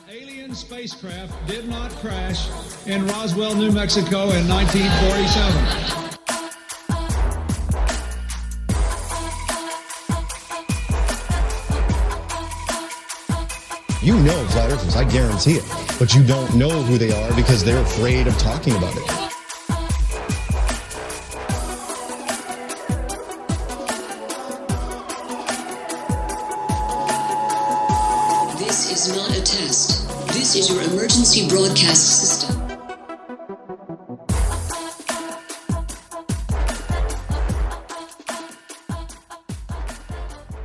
Alien spacecraft did not crash in Roswell, New Mexico in 1947. You know flat earthers, I guarantee it. But you don't know who they are because they're afraid of talking about it. This is not a test. This is your emergency broadcast system.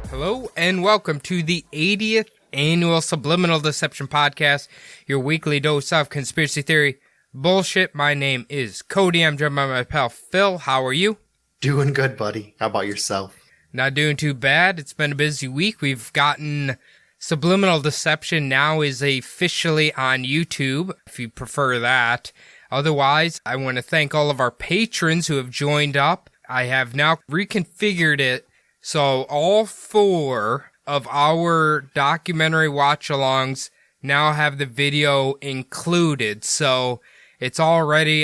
Hello and welcome to the 80th Annual Subliminal Deception Podcast, your weekly dose of conspiracy theory bullshit. My name is Cody. I'm joined by my pal Phil. How are you? Doing good, buddy. How about yourself? Not doing too bad. It's been a busy week. We've gotten Subliminal Deception now is officially on YouTube, if you prefer that. Otherwise, I want to thank all of our patrons who have joined up. I have now reconfigured it so all four of our documentary watch-alongs now have the video included. So it's already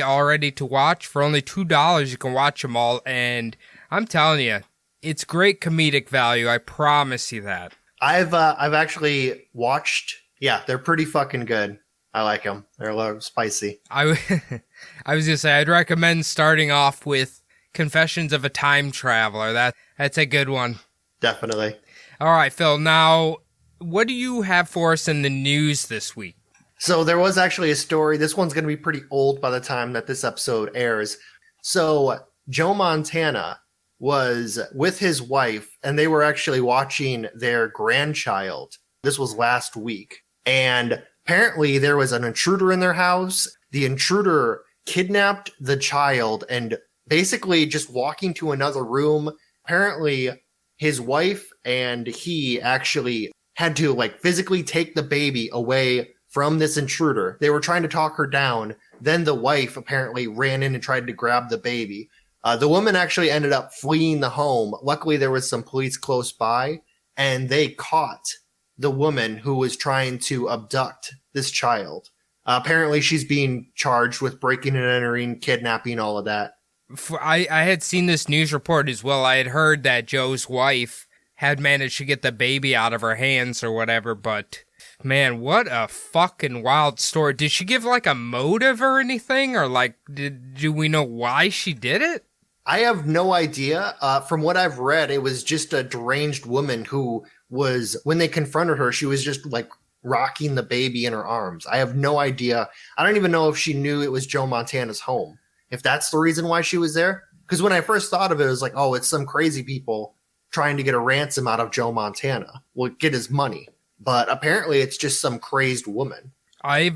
to watch. For only $2, you can watch them all. And I'm telling you, it's great comedic value. I promise you that. I've actually watched. Yeah, they're pretty fucking good. I like them. They're a little spicy. I was gonna say I'd recommend starting off with Confessions of a Time Traveler. That's a good one. Definitely. All right, Phil. Now, what do you have for us in the news this week? So there was actually a story. This one's going to be pretty old by the time that this episode airs. So Joe Montana was with his wife, and they were actually watching their grandchild. This was last week. And apparently there was an intruder in their house. The intruder kidnapped the child and basically just walking to another room. Apparently his wife and he actually had to physically take the baby away from this intruder. They were trying to talk her down. Then the wife apparently ran in and tried to grab the baby. The woman actually ended up fleeing the home. Luckily, there was some police close by, and they caught the woman who was trying to abduct this child. Apparently, she's being charged with breaking and entering, kidnapping, all of that. I had seen this news report as well. I had heard that Joe's wife had managed to get the baby out of her hands or whatever, but man, what a fucking wild story. Did she give a motive or anything? Or do we know why she did it? I have no idea. From what I've read, it was just a deranged woman who was, when they confronted her, she was just rocking the baby in her arms. I have no idea. I don't even know if she knew it was Joe Montana's home. If that's the reason why she was there. Because when I first thought of it, it was it's some crazy people trying to get a ransom out of Joe Montana. Well, get his money. But apparently it's just some crazy woman. I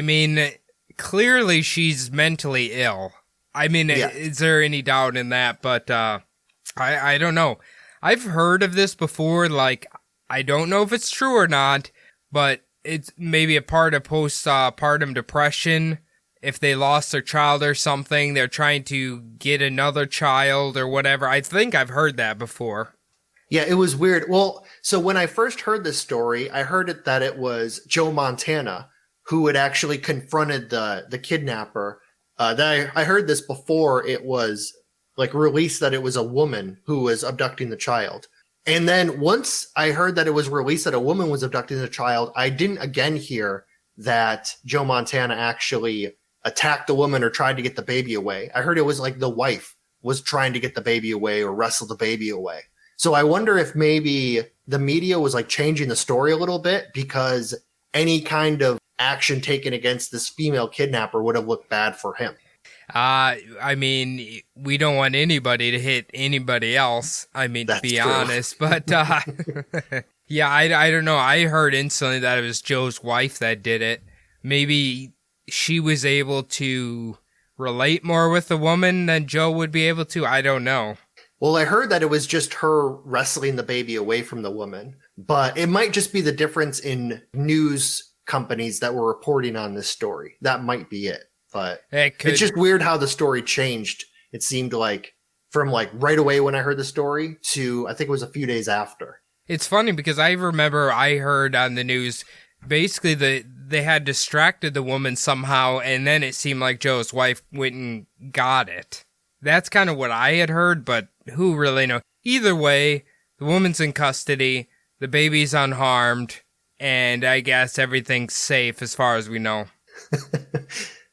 mean, clearly she's mentally ill. I mean, yeah. Is there any doubt in that? But I don't know. I've heard of this before. I don't know if it's true or not, but it's maybe a part of postpartum depression. If they lost their child or something, they're trying to get another child or whatever. I think I've heard that before. Yeah, it was weird. Well, so when I first heard this story, I heard that it was Joe Montana who had actually confronted the kidnapper. I heard this before it was released that it was a woman who was abducting the child. And then once I heard that it was released that a woman was abducting the child, I didn't again hear that Joe Montana actually attacked the woman or tried to get the baby away. I heard it was the wife was trying to get the baby away or wrestle the baby away. So I wonder if maybe the media was changing the story a little bit because any kind of action taken against this female kidnapper would have looked bad for him. I mean, we don't want anybody to hit anybody else. I mean, to be honest, but yeah, I don't know. I heard instantly that it was Joe's wife that did it. Maybe she was able to relate more with the woman than Joe would be able to. I don't know. Well, I heard that it was just her wrestling the baby away from the woman, but it might just be the difference in news companies that were reporting on this story. That might be it, but it's just weird how the story changed. It seemed from right away when I heard the story to I think it was a few days after. It's funny because I remember I heard on the news basically they had distracted the woman somehow, and then it seemed like Joe's wife went and got it. That's kind of what I had heard, but who really knows? Either way, the woman's in custody, the baby's unharmed, and I guess everything's safe as far as we know.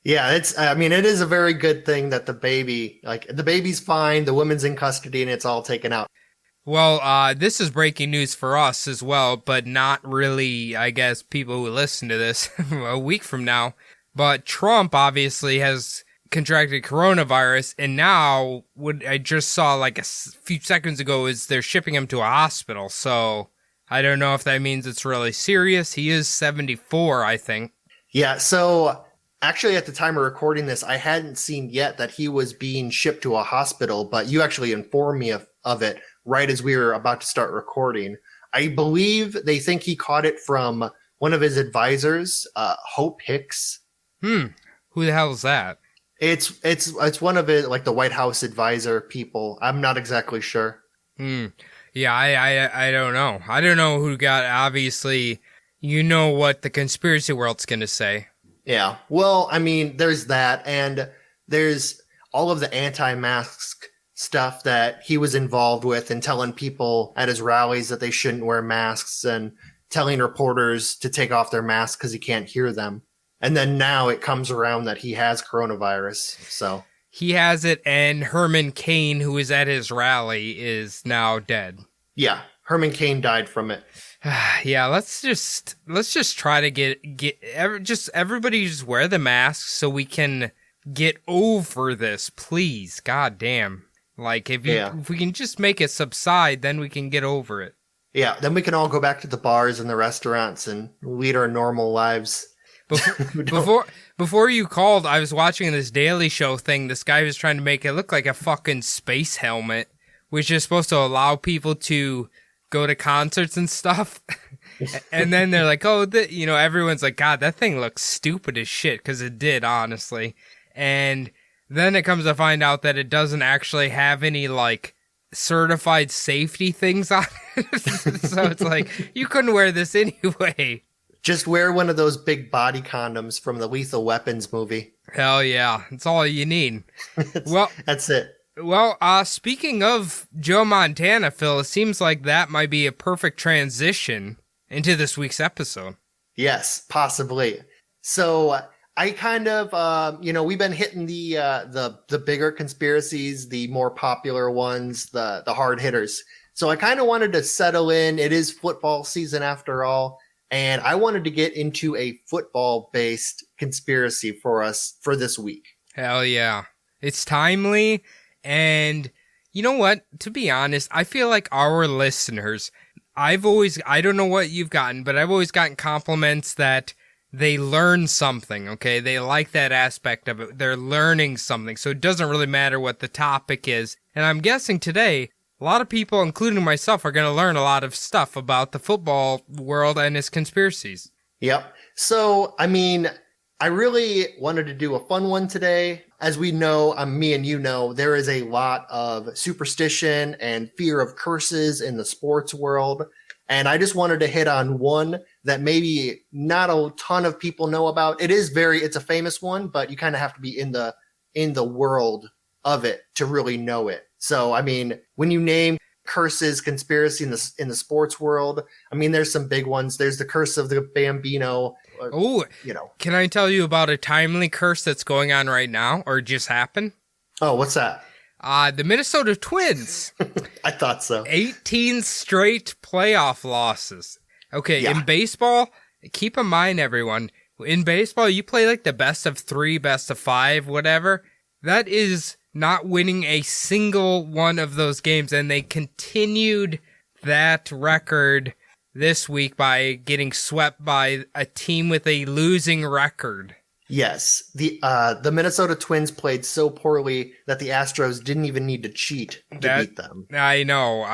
Yeah, it is a very good thing that the baby's fine, the woman's in custody, and it's all taken out. Well, this is breaking news for us as well, but not really, I guess, people who listen to this a week from now. But Trump obviously has contracted coronavirus, and now what I just saw like a few seconds ago is they're shipping him to a hospital. So I don't know if that means it's really serious. He is 74, I think. Yeah, so actually at the time of recording this, I hadn't seen yet that he was being shipped to a hospital, but you actually informed me of it right as we were about to start recording. I believe they think he caught it from one of his advisors, Hope Hicks. Who the hell is that? It's one of it, like the White House advisor people. I'm not exactly sure. Yeah, I don't know. I don't know who got, obviously, you know what the conspiracy world's going to say. Yeah. Well, I mean, there's that, and there's all of the anti-mask stuff that he was involved with and telling people at his rallies that they shouldn't wear masks and telling reporters to take off their masks because he can't hear them. And then now it comes around that he has coronavirus. So he has it, and Herman Cain, who was at his rally, is now dead. Yeah, Herman Cain died from it. Yeah, let's just try to everybody just wear the masks so we can get over this, please. God damn. Like if we can just make it subside, then we can get over it. Yeah, then we can all go back to the bars and the restaurants and lead our normal lives. Before you called, I was watching this Daily Show thing. This guy was trying to make it look like a fucking space helmet, which is supposed to allow people to go to concerts and stuff. And then they're like, oh, everyone's like, God, that thing looks stupid as shit, because it did, honestly. And then it comes to find out that it doesn't actually have any, like, certified safety things on it. So it's like, you couldn't wear this anyway. Just wear one of those big body condoms from the Lethal Weapons movie. Hell yeah. That's all you need. That's it. Well, speaking of Joe Montana, Phil, it seems like that might be a perfect transition into this week's episode. Yes, possibly. So I kind of, we've been hitting the bigger conspiracies, the more popular ones, the hard hitters. So I kind of wanted to settle in. It is football season after all. And I wanted to get into a football-based conspiracy for us for this week. Hell yeah. It's timely. And you know what? To be honest, I feel like our listeners, I don't know what you've gotten, but I've always gotten compliments that they learn something, okay? They like that aspect of it. They're learning something. So it doesn't really matter what the topic is. And I'm guessing today, a lot of people, including myself, are going to learn a lot of stuff about the football world and its conspiracies. Yep. So, I really wanted to do a fun one today. As we know, me and you know, there is a lot of superstition and fear of curses in the sports world. And I just wanted to hit on one that maybe not a ton of people know about. It's a famous one, but you kind of have to be in the world of it to really know it. So, when you name curses, conspiracy in the sports world, there's some big ones. There's the curse of the Bambino. Can I tell you about a timely curse that's going on right now, or just happened? Oh, what's that? The Minnesota Twins. I thought so. 18 straight playoff losses. Okay, yeah. In baseball, keep in mind, everyone, in baseball, you play like the best of 3, best of 5, whatever. That is not winning a single one of those games, and they continued that record this week by getting swept by a team with a losing record. Yes, the Minnesota Twins played so poorly that the Astros didn't even need to cheat to beat them. I know.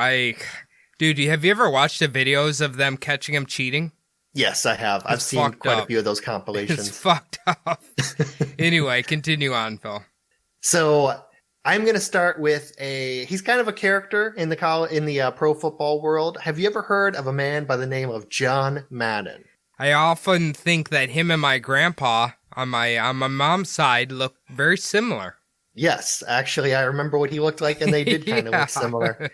Dude, have you ever watched the videos of them catching them cheating? Yes, I have. I've seen quite a few of those compilations. It's fucked up. Anyway, continue on, Phil. So I'm going to start with he's kind of a character in the pro football world. Have you ever heard of a man by the name of John Madden? I often think that him and my grandpa on my mom's side look very similar. Yes, actually, I remember what he looked like, and they did kind of Yeah. look similar.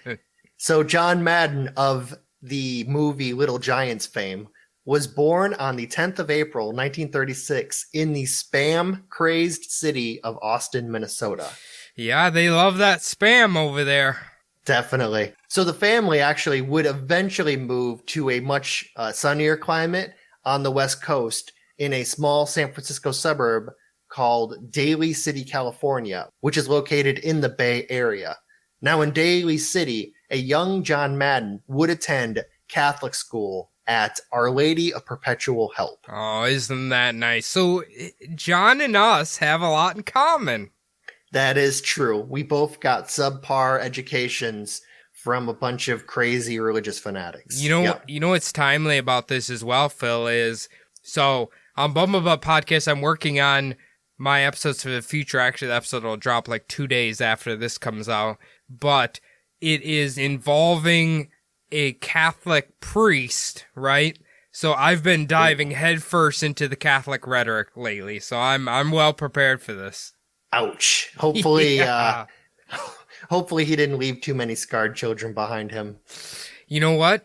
So John Madden of the movie Little Giants fame was born on the 10th of April, 1936, in the spam-crazed city of Austin, Minnesota. Yeah, they love that spam over there. Definitely. So the family actually would eventually move to a much sunnier climate on the West Coast in a small San Francisco suburb called Daly City, California, which is located in the Bay Area. Now in Daly City, a young John Madden would attend Catholic school at Our Lady of Perpetual Help. Oh, isn't that nice? So John and us have a lot in common. That is true. We both got subpar educations from a bunch of crazy religious fanatics. You know what's timely about this as well, Phil, is so on Bumblebutt Podcast, I'm working on my episodes for the future. Actually, the episode will drop like 2 days after this comes out, but it is involving a Catholic priest, right? So I've been diving headfirst into the Catholic rhetoric lately, so I'm well prepared for this. Ouch. Hopefully, Yeah. hopefully he didn't leave too many scarred children behind him. You know what?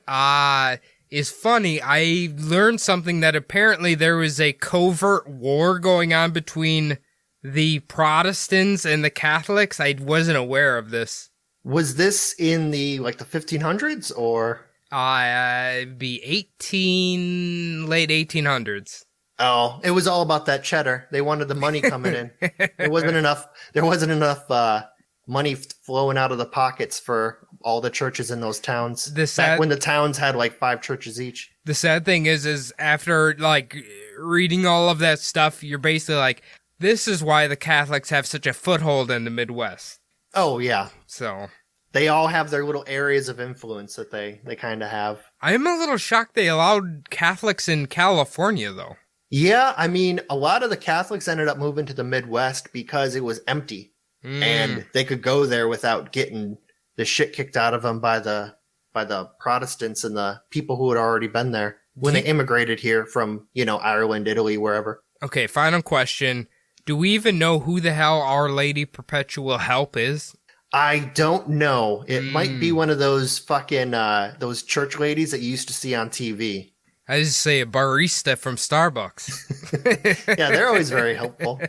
Is funny. I learned something that apparently there was a covert war going on between the Protestants and the Catholics. I wasn't aware of this. Was this in the 1500s or? It'd be late 1800s. Oh, it was all about that cheddar. They wanted the money coming in. There wasn't enough money flowing out of the pockets for all the churches in those towns. Back when the towns had 5 churches each. The sad thing is after reading all of that stuff, you're basically like, this is why the Catholics have such a foothold in the Midwest. Oh yeah. So they all have their little areas of influence that they kind of have. I'm a little shocked they allowed Catholics in California, though. Yeah, I mean, a lot of the Catholics ended up moving to the Midwest because it was empty. And they could go there without getting the shit kicked out of them by the Protestants and the people who had already been there when they immigrated here from, Ireland, Italy, wherever. Okay, final question. Do we even know who the hell Our Lady Perpetual Help is? I don't know. It might be one of those fucking, those church ladies that you used to see on TV. I just say a barista from Starbucks. Yeah, they're always very helpful.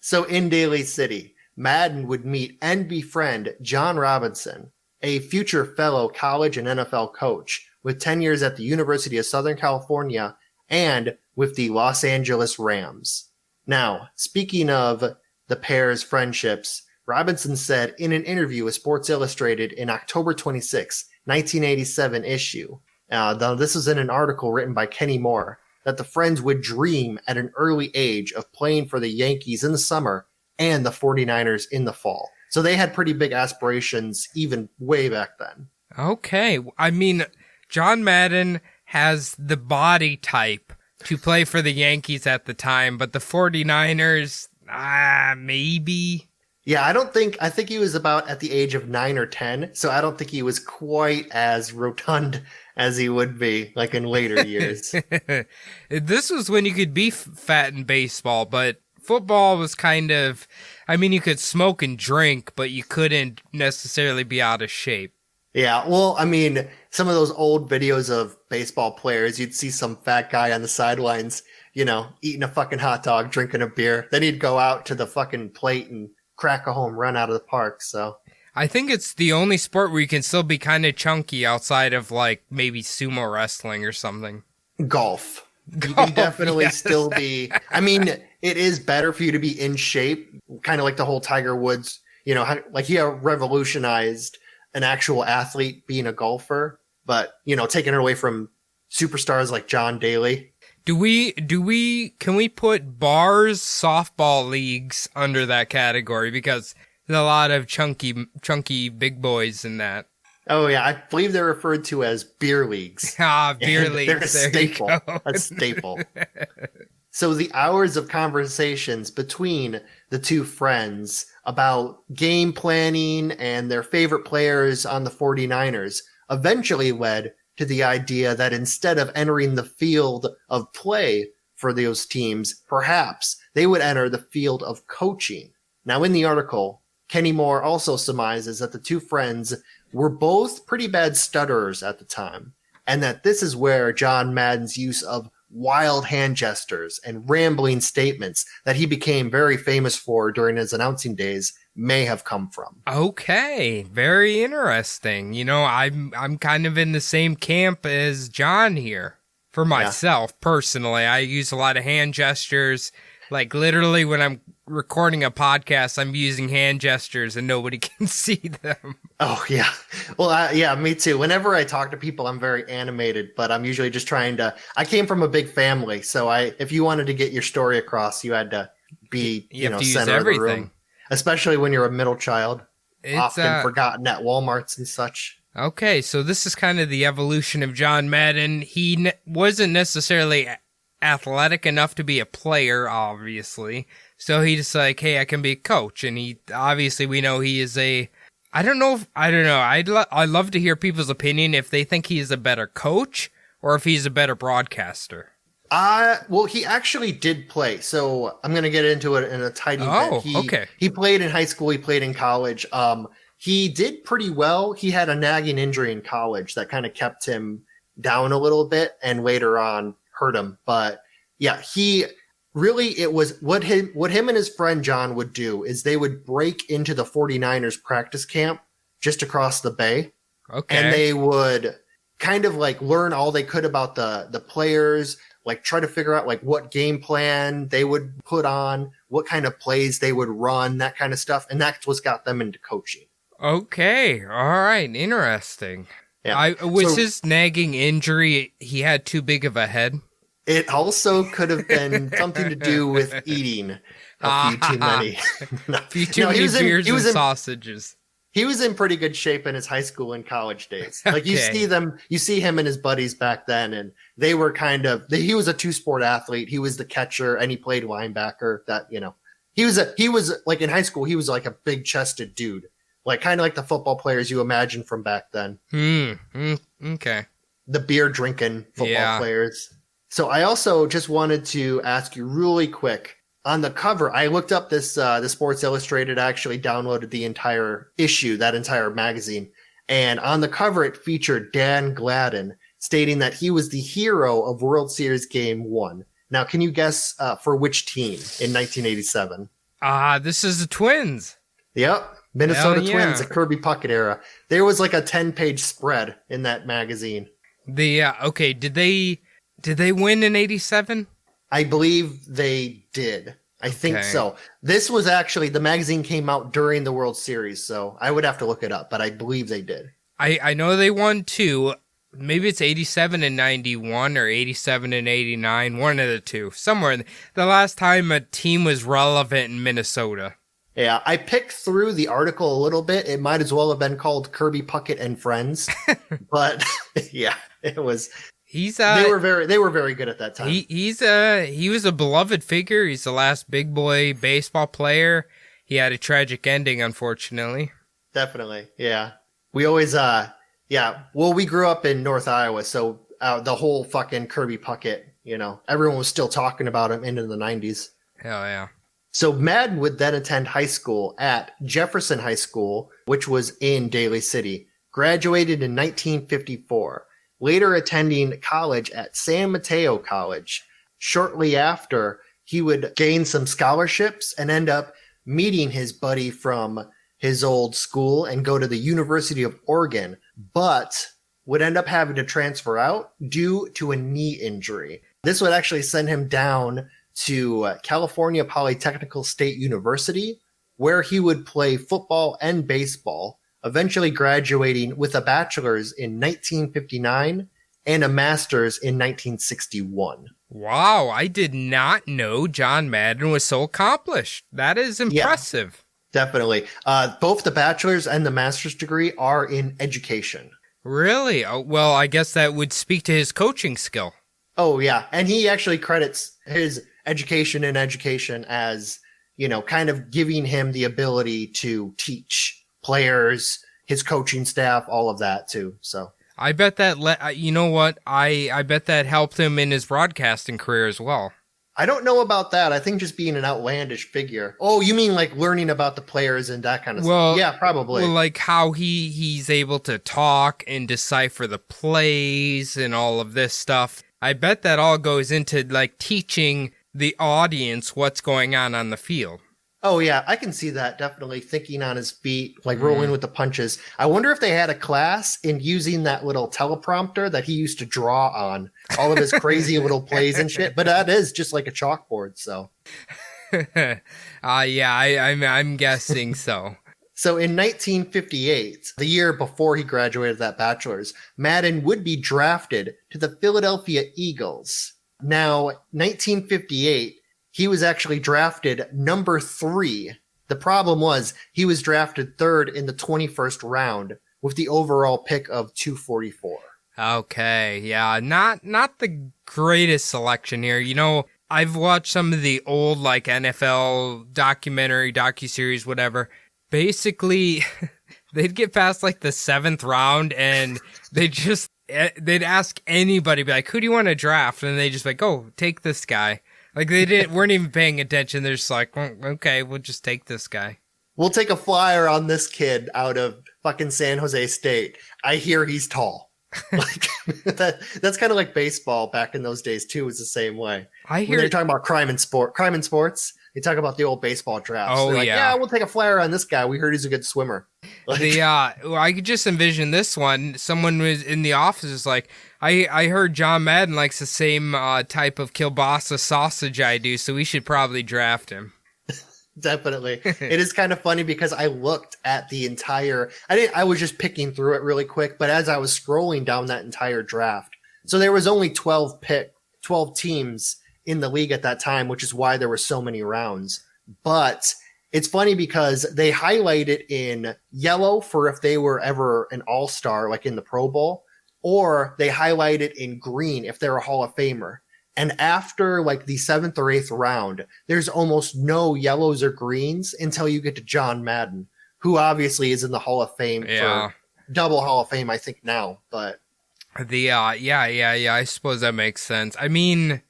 So in Daly City, Madden would meet and befriend John Robinson, a future fellow college and NFL coach with 10 years at the University of Southern California and with the Los Angeles Rams. Now, speaking of the pair's friendships, Robinson said in an interview with Sports Illustrated in October 26, 1987 issue, though this was in an article written by Kenny Moore, that the friends would dream at an early age of playing for the Yankees in the summer and the 49ers in the fall. So they had pretty big aspirations even way back then. Okay. I mean, John Madden has the body type to play for the Yankees at the time, but the 49ers, maybe. Yeah, I think he was about at the age of 9 or 10, so I don't think he was quite as rotund as he would be in later years. This was when you could be fat in baseball, but football was you could smoke and drink, but you couldn't necessarily be out of shape. Yeah, well, I mean, some of those old videos of baseball players, you'd see some fat guy on the sidelines, eating a fucking hot dog, drinking a beer. Then he'd go out to the fucking plate and crack a home run out of the park, so. I think it's the only sport where you can still be kind of chunky outside of maybe sumo wrestling or something. Golf. You can definitely still be. I mean, it is better for you to be in shape, kind of like the whole Tiger Woods, he revolutionized an actual athlete being a golfer, but, taking it away from superstars like John Daly. Can we put bars softball leagues under that category? Because there's a lot of chunky big boys in that. Oh yeah, I believe they're referred to as beer leagues. Beer leagues. They're a staple. A staple. So the hours of conversations between the two friends about game planning and their favorite players on the 49ers eventually led to the idea that instead of entering the field of play for those teams, perhaps they would enter the field of coaching. Now, in the article, Kenny Moore also surmises that the two friends were both pretty bad stutterers at the time, and that this is where John Madden's use of wild hand gestures and rambling statements that he became very famous for during his announcing days may have come from. Okay, very interesting. You know, I'm kind of in the same camp as John here. For myself, personally, I use a lot of hand gestures. Like, literally, when I'm recording a podcast, I'm using hand gestures and nobody can see them. Oh, yeah. Well, yeah, me too. Whenever I talk to people, I'm very animated, but I'm usually just trying to... I came from a big family, so if you wanted to get your story across, you had to be, center of the room. Especially when you're a middle child. It's often forgotten at Walmarts and such. Okay, so this is kind of the evolution of John Madden. He wasn't necessarily athletic enough to be a player, obviously. So he just like, hey, I can be a coach. And he, obviously, we know he is I don't know. I'd love to hear people's opinion if they think he is a better coach or if he's a better broadcaster. Well, he actually did play. So I'm going to get into it in a tiny bit. Okay. He played in high school. He played in college. He did pretty well. He had a nagging injury in college that kind of kept him down a little bit and later on hurt him. But yeah, it was what him and his friend John would do is they would break into the 49ers practice camp just across the bay. Okay. And they would kind of like learn all they could about the players, like try to figure out like what game plan they would put on, what kind of plays they would run, that kind of stuff. And that's what got them into coaching. Okay. All right. Interesting. Yeah. His nagging injury, he had too big of a head? It also could have been something to do with eating a few too many. Many beers and sausages. He was in pretty good shape in his high school and college days. Like you see him and his buddies back then, and they were he was a two-sport athlete. He was the catcher and he played linebacker. He was like in high school, he was like a big-chested dude. Like kind of like the football players you imagine from back then. Okay. The beer drinking football players. So I also just wanted to ask you really quick on the cover. I looked up the Sports Illustrated. I actually downloaded the entire issue, that entire magazine. And on the cover, it featured Dan Gladden stating that he was the hero of World Series Game 1. Now, can you guess for which team in 1987? This is the Twins. Yep. Minnesota Twins, the Kirby Puckett era. There was like a 10-page spread in that magazine. Okay, did they win in 87? I believe they did. I think so. This was actually, the magazine came out during the World Series, so I would have to look it up, but I believe they did. I know they won 2. Maybe it's 87 and 91 or 87 and 89, one of the two. Somewhere. The last time a team was relevant in Minnesota. Yeah, I picked through the article a little bit. It might as well have been called Kirby Puckett and Friends. But yeah, it was. They were very good at that time. He was a beloved figure. He's the last big boy baseball player. He had a tragic ending, unfortunately. Definitely, yeah. We always well, we grew up in North Iowa, so the whole fucking Kirby Puckett, everyone was still talking about him into the 90s. Hell yeah. So Madden would then attend high school at Jefferson High School, which was in Daly City, graduated in 1954, later attending college at San Mateo College. Shortly after, he would gain some scholarships and end up meeting his buddy from his old school and go to the University of Oregon, but would end up having to transfer out due to a knee injury. This would actually send him down to California Polytechnical State University, where he would play football and baseball, eventually graduating with a bachelor's in 1959 and a master's in 1961. Wow, I did not know John Madden was so accomplished. That is impressive. Yeah, definitely. Both the bachelor's and the master's degree are in education. Really? Oh, well, I guess that would speak to his coaching skill. Oh, yeah. And he actually credits his education as, kind of giving him the ability to teach players, his coaching staff, all of that too. So I bet that, you know what? I bet that helped him in his broadcasting career as well. I don't know about that. I think just being an outlandish figure. Oh, you mean like learning about the players and that kind of stuff? Yeah, probably. Well, like how he's able to talk and decipher the plays and all of this stuff. I bet that all goes into like teaching the audience what's going on the field. Oh, yeah, I can see that. Definitely thinking on his feet, like rolling with the punches. I wonder if they had a class in using that little teleprompter that he used to draw on all of his crazy little plays and shit. But that is just like a chalkboard, so. I'm guessing so. So in 1958, the year before he graduated that bachelor's, Madden would be drafted to the Philadelphia Eagles. Now, 1958, he was actually drafted number 3. The problem was he was drafted 3rd in the 21st round with the overall pick of 244. Okay, yeah, not the greatest selection here. You know, I've watched some of the old like NFL docuseries, whatever. Basically, they'd get past like the 7th round and they'd ask anybody, be like, who do you want to draft? And they just like, oh, take this guy. Like they weren't even paying attention. They're just like, okay, we'll just take this guy. We'll take a flyer on this kid out of fucking San Jose State. I hear he's tall. Like that's kind of like baseball back in those days too. Was the same way. I hear when they're talking about crime in sports. They talk about the old baseball drafts. Oh, like, yeah. We'll take a flyer on this guy. We heard he's a good swimmer. Like, I could just envision this one. Someone was in the office is like, I heard John Madden likes the same type of kielbasa sausage I do, so we should probably draft him. Definitely. It is kind of funny because I looked at the entire, I was just picking through it really quick, but as I was scrolling down that entire draft, so there was only 12 teams in the league at that time, which is why there were so many rounds. But it's funny because they highlight it in yellow for if they were ever an all-star, like in the Pro Bowl, or they highlight it in green if they're a Hall of Famer. And after like the 7th or 8th round, there's almost no yellows or greens until you get to John Madden, who obviously is in the Hall of Fame for double Hall of Fame, I think now. But I suppose that makes sense. I mean,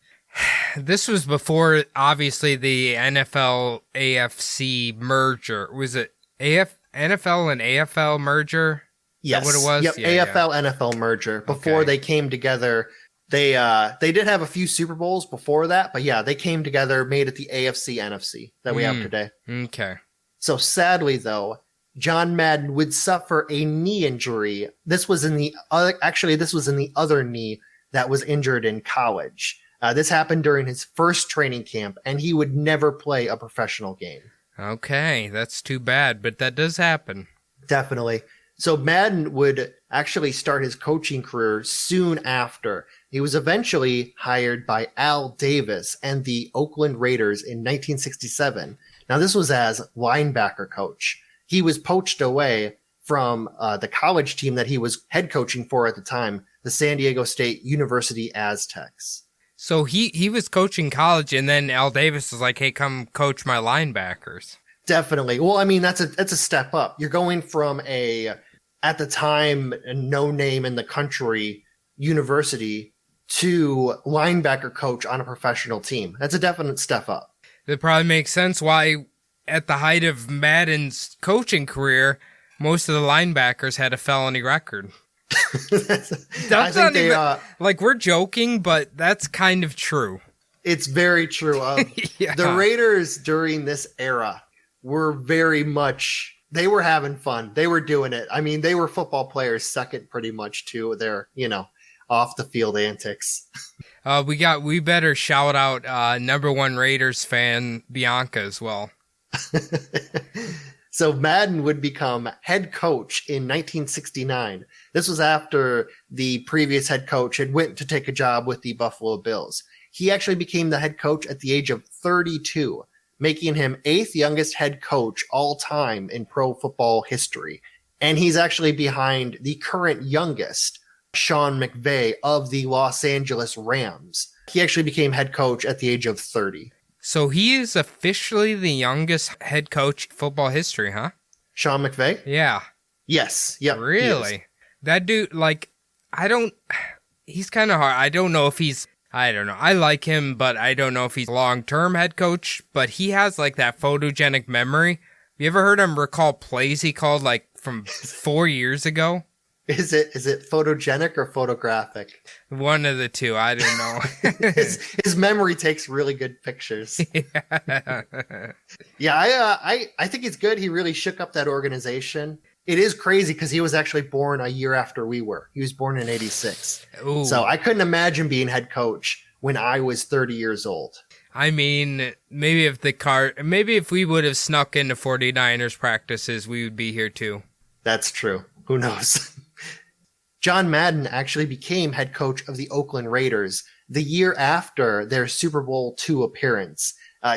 this was before obviously the NFL AFC merger. Was it NFL and AFL merger? Yes. Is that what it was? Yep. AFL NFL merger. Before they came together. They did have a few Super Bowls before that, but yeah, they came together, made it the AFC NFC that we have today. Okay. So sadly, though, John Madden would suffer a knee injury. This was in the other knee that was injured in college. This happened during his first training camp, and he would never play a professional game. Okay, that's too bad, but that does happen. Definitely. So Madden would actually start his coaching career soon after. He was eventually hired by Al Davis and the Oakland Raiders in 1967. Now, this was as linebacker coach. He was poached away from the college team that he was head coaching for at the time, the San Diego State University Aztecs. So he was coaching college, and then Al Davis was like, hey, come coach my linebackers. Definitely. Well, I mean, that's a step up. You're going from at the time, a no name in the country university to linebacker coach on a professional team. That's a definite step up. That probably makes sense why at the height of Madden's coaching career, most of the linebackers had a felony record. That's not even, like, we're joking, but that's kind of true. It's very true. Yeah. The Raiders during this era were very much, they were having fun. They were doing it. I mean, they were football players second pretty much to their, off the field antics. We better shout out number 1 Raiders fan Bianca as well. So Madden would become head coach in 1969. This was after the previous head coach had went to take a job with the Buffalo Bills. He actually became the head coach at the age of 32, making him 8th youngest head coach all time in pro football history. And he's actually behind the current youngest, Sean McVay of the Los Angeles Rams. He actually became head coach at the age of 30. So he is officially the youngest head coach in football history, huh? Sean McVay? Yeah. Yes. Yep. Really? That dude, like, he's kind of hard. I don't know. I like him, but I don't know if he's long-term head coach, but he has like that photogenic memory. You ever heard him recall plays he called like from 4 years ago? Is it photogenic or photographic? One of the two. I don't know. his memory takes really good pictures. Yeah, I think it's good. He really shook up that organization. It is crazy because he was actually born a year after we were. He was born in 86. Ooh. So I couldn't imagine being head coach when I was 30 years old. I mean, maybe if we would have snuck into 49ers practices, we would be here too. That's true. Who knows? John Madden actually became head coach of the Oakland Raiders the year after their Super Bowl II appearance.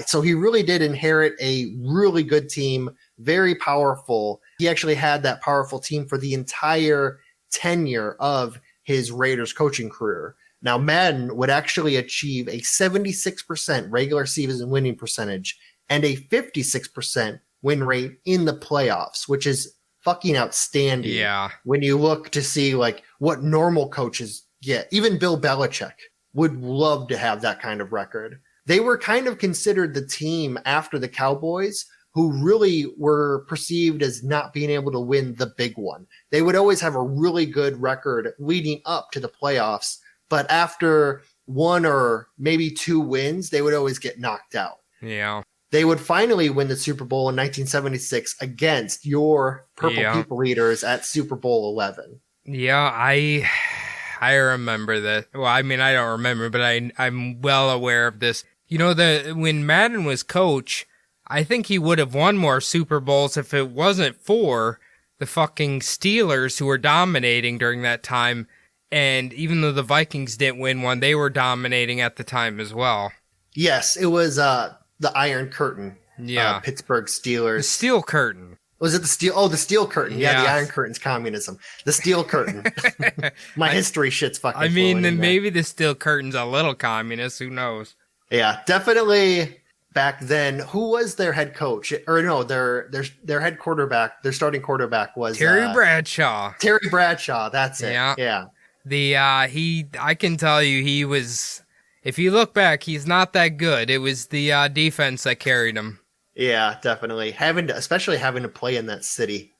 So he really did inherit a really good team, very powerful. He actually had that powerful team for the entire tenure of his Raiders coaching career. Now, Madden would actually achieve a 76% regular season winning percentage and a 56% win rate in the playoffs, which is fucking outstanding. Yeah. When you look to see like what normal coaches get, even Bill Belichick would love to have that kind of record. They were kind of considered the team after the Cowboys who really were perceived as not being able to win the big one. They would always have a really good record leading up to the playoffs, but after one or maybe two wins, they would always get knocked out. Yeah. They would finally win the Super Bowl in 1976 against your Purple People Eaters at Super Bowl 11. Yeah, I remember that. Well, I mean, I don't remember, but I'm well aware of this. You know, when Madden was coach, I think he would have won more Super Bowls if it wasn't for the fucking Steelers who were dominating during that time. And even though the Vikings didn't win one, they were dominating at the time as well. Yes, it was the Iron Curtain. Yeah. Pittsburgh Steelers. The Steel Curtain. Was it the Steel? Oh, the Steel Curtain. Yeah, Yeah. the Iron Curtain's communism. The Steel Curtain. My history shit's fucking I mean, fluent in maybe the Steel Curtain's a little communist. Who knows? Yeah, definitely. Back then, who was their head coach? Or no, their head quarterback. Their starting quarterback was Terry Bradshaw. Terry Bradshaw. That's it. Yeah. Yeah. I can tell you he was, if you look back, he's not that good. It was the defense that carried him. Yeah, definitely. Especially having to play in that city.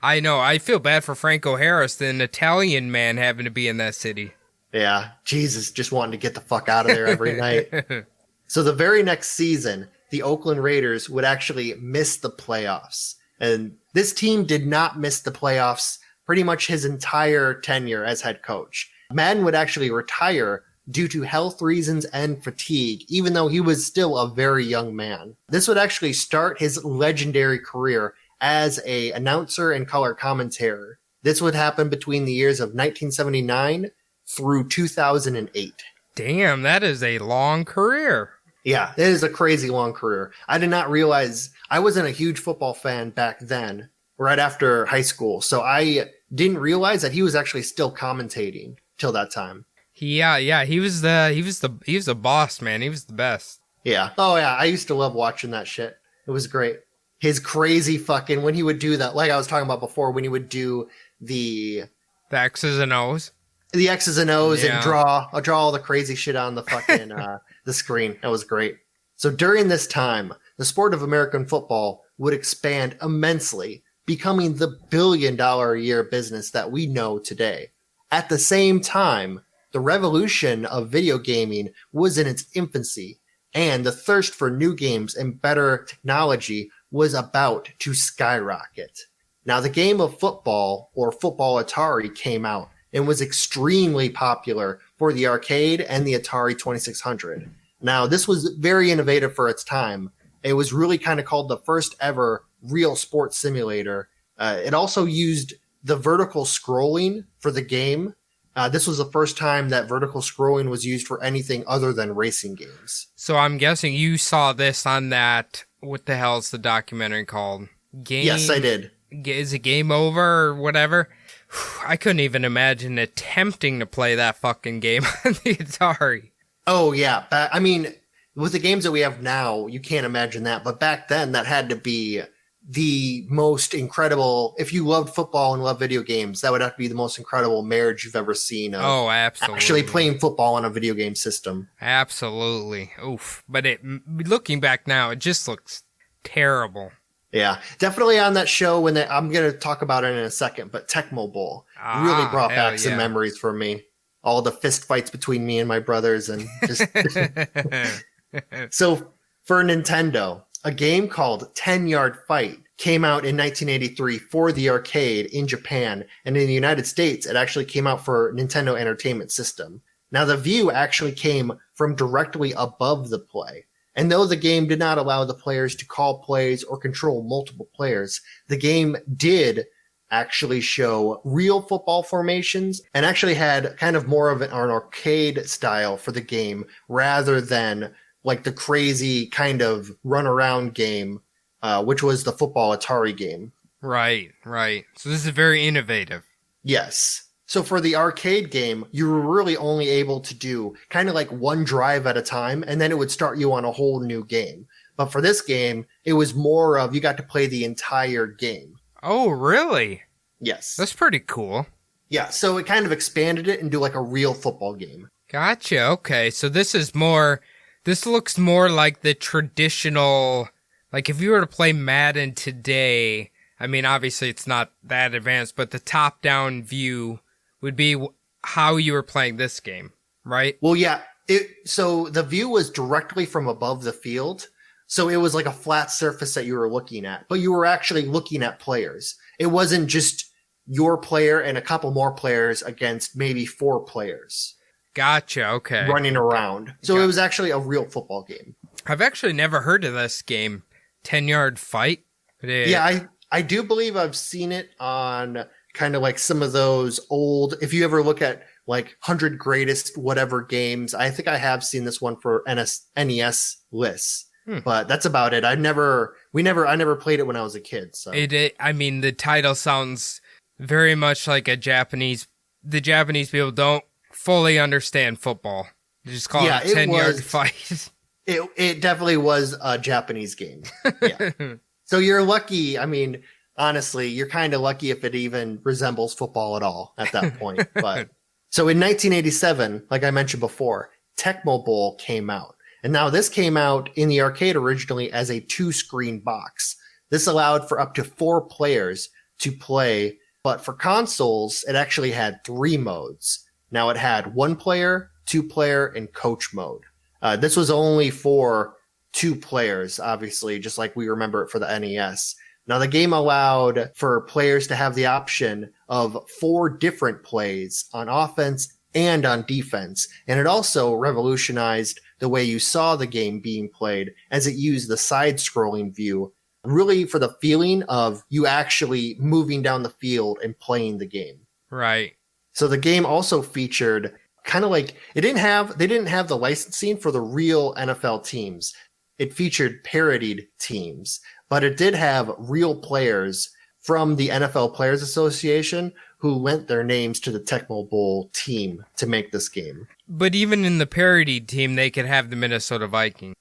I know. I feel bad for Franco Harris, an Italian man having to be in that city. Yeah, Jesus, just wanting to get the fuck out of there every night. So the very next season, the Oakland Raiders would actually miss the playoffs. And this team did not miss the playoffs pretty much his entire tenure as head coach. Madden would actually retire due to health reasons and fatigue, even though he was still a very young man. This would actually start his legendary career as an announcer and color commentator. This would happen between the years of 1979 through 2008. Damn, that is a long career. Yeah, it is a crazy long career. I did not realize I wasn't a huge football fan back then, right after high school. So I didn't realize that he was actually still commentating till that time. Yeah, he was the boss, man. He was the best. Yeah. Oh yeah, I used to love watching that shit. It was great. His crazy fucking when he would do that, like I was talking about before, when he would do the X's and O's. The X's and O's Yeah. and draw all the crazy shit on the fucking the screen. That was great. So during this time, the sport of American football would expand immensely, becoming the billion-dollar-a-year business that we know today. At the same time, the revolution of video gaming was in its infancy, and the thirst for new games and better technology was about to skyrocket. Now, the game of football, or Football Atari, came out and was extremely popular for the arcade and the Atari 2600. Now, this was very innovative for its time. It was really kind of called the first ever real sports simulator. It also used the vertical scrolling for the game. This was the first time that vertical scrolling was used for anything other than racing games. So I'm guessing you saw this on that, what the hell is the documentary called? Yes, I did. Is it Game Over or whatever? I couldn't even imagine attempting to play that fucking game on the Atari. Oh, yeah. I mean, with the games that we have now, you can't imagine that. But back then, that had to be the most incredible, if you loved football and love video games, that would have to be the most incredible marriage you've ever seen. Oh, absolutely. Actually playing football on a video game system. Absolutely. Oof. But looking back now, it just looks terrible. Yeah, definitely on that show when I'm going to talk about it in a second, but Tecmo Bowl really brought back some memories for me. All the fist fights between me and my brothers and just So for Nintendo, a game called 10-Yard Fight came out in 1983 for the arcade in Japan, and in the United States, it actually came out for Nintendo Entertainment System. Now, the view actually came from directly above the play. And though the game did not allow the players to call plays or control multiple players, the game did actually show real football formations and actually had kind of more of an arcade style for the game rather than like the crazy kind of run around game, which was the football Atari game. Right. So this is very innovative. Yes. So for the arcade game, you were really only able to do kind of like one drive at a time, and then it would start you on a whole new game. But for this game, it was more of you got to play the entire game. Oh, really? Yes. That's pretty cool. Yeah, so it kind of expanded it into like a real football game. Gotcha. Okay, so this looks more like the traditional, like if you were to play Madden today, I mean, obviously it's not that advanced, but the top-down view would be how you were playing this game, right? Well, yeah. So the view was directly from above the field. So it was like a flat surface that you were looking at, but you were actually looking at players. It wasn't just your player and a couple more players against maybe 4 players. Gotcha. Okay. Running around. So it was actually a real football game. I've actually never heard of this game, 10-Yard Fight. Yeah, I do believe I've seen it on kind of like some of those old, if you ever look at like 100 greatest whatever games, I think I have seen this one for NES lists, but that's about it. I never played it when I was a kid. So I mean, the title sounds very much like the Japanese people don't fully understand football. They just call it a 10-Yard Fight. It definitely was a Japanese game. Yeah. So you're lucky. I mean, honestly, you're kind of lucky if it even resembles football at all at that point. But so in 1987, like I mentioned before, Tecmo Bowl came out. And now this came out in the arcade originally as a 2-screen box. This allowed for up to 4 players to play. But for consoles, it actually had 3 modes. Now it had 1 player, 2 player, and coach mode. This was only for 2 players, obviously, just like we remember it for the NES. Now, the game allowed for players to have the option of 4 different plays on offense and on defense. And it also revolutionized the way you saw the game being played as it used the side-scrolling view, really for the feeling of you actually moving down the field and playing the game. Right. So the game also featured kind of like, they didn't have the licensing for the real NFL teams. It featured parodied teams, but it did have real players from the NFL Players Association who lent their names to the Tecmo Bowl team to make this game. But even in the parodied team, they could have the Minnesota Vikings.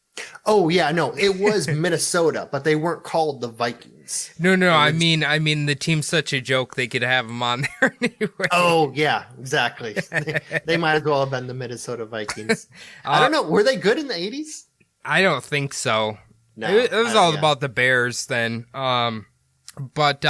Oh yeah, no, it was Minnesota, but they weren't called the Vikings. No, I mean the team's such a joke they could have them on there anyway. Oh yeah, exactly. They might as well have been the Minnesota Vikings. I don't know, were they good in the 80s? I don't think so. No, it was all about the Bears then. But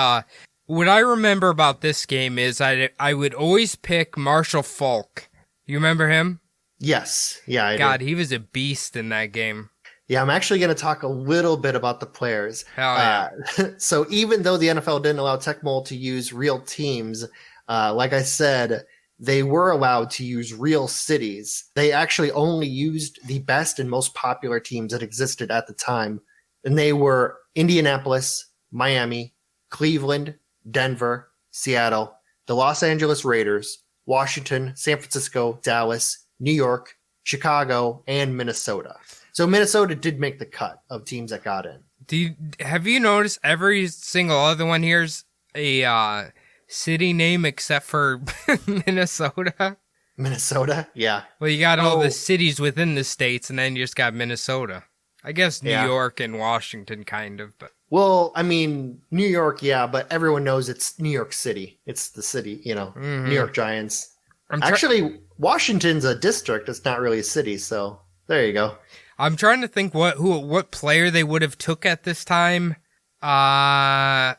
what I remember about this game is I would always pick Marshall Falk. You remember him? Yes. Yeah, I God, do. he was a beast in that game. Yeah, I'm actually going to talk a little bit about the players. Hell yeah. So even though the NFL didn't allow Tecmo to use real teams, like I said, they were allowed to use real cities. They actually only used the best and most popular teams that existed at the time. And they were Indianapolis, Miami, Cleveland, Denver, Seattle, the Los Angeles Raiders, Washington, San Francisco, Dallas, New York, Chicago, and Minnesota. So Minnesota did make the cut of teams that got in. Have you noticed every single other one here's a city name except for Minnesota? Minnesota? Yeah. Well, you got all the cities within the states, and then you just got Minnesota. I guess New York and Washington, kind of. But Well, I mean, New York, yeah, but everyone knows it's New York City. It's the city, New York Giants. Actually, Washington's a district. It's not really a city, so there you go. I'm trying to think what player they would have took at this time. I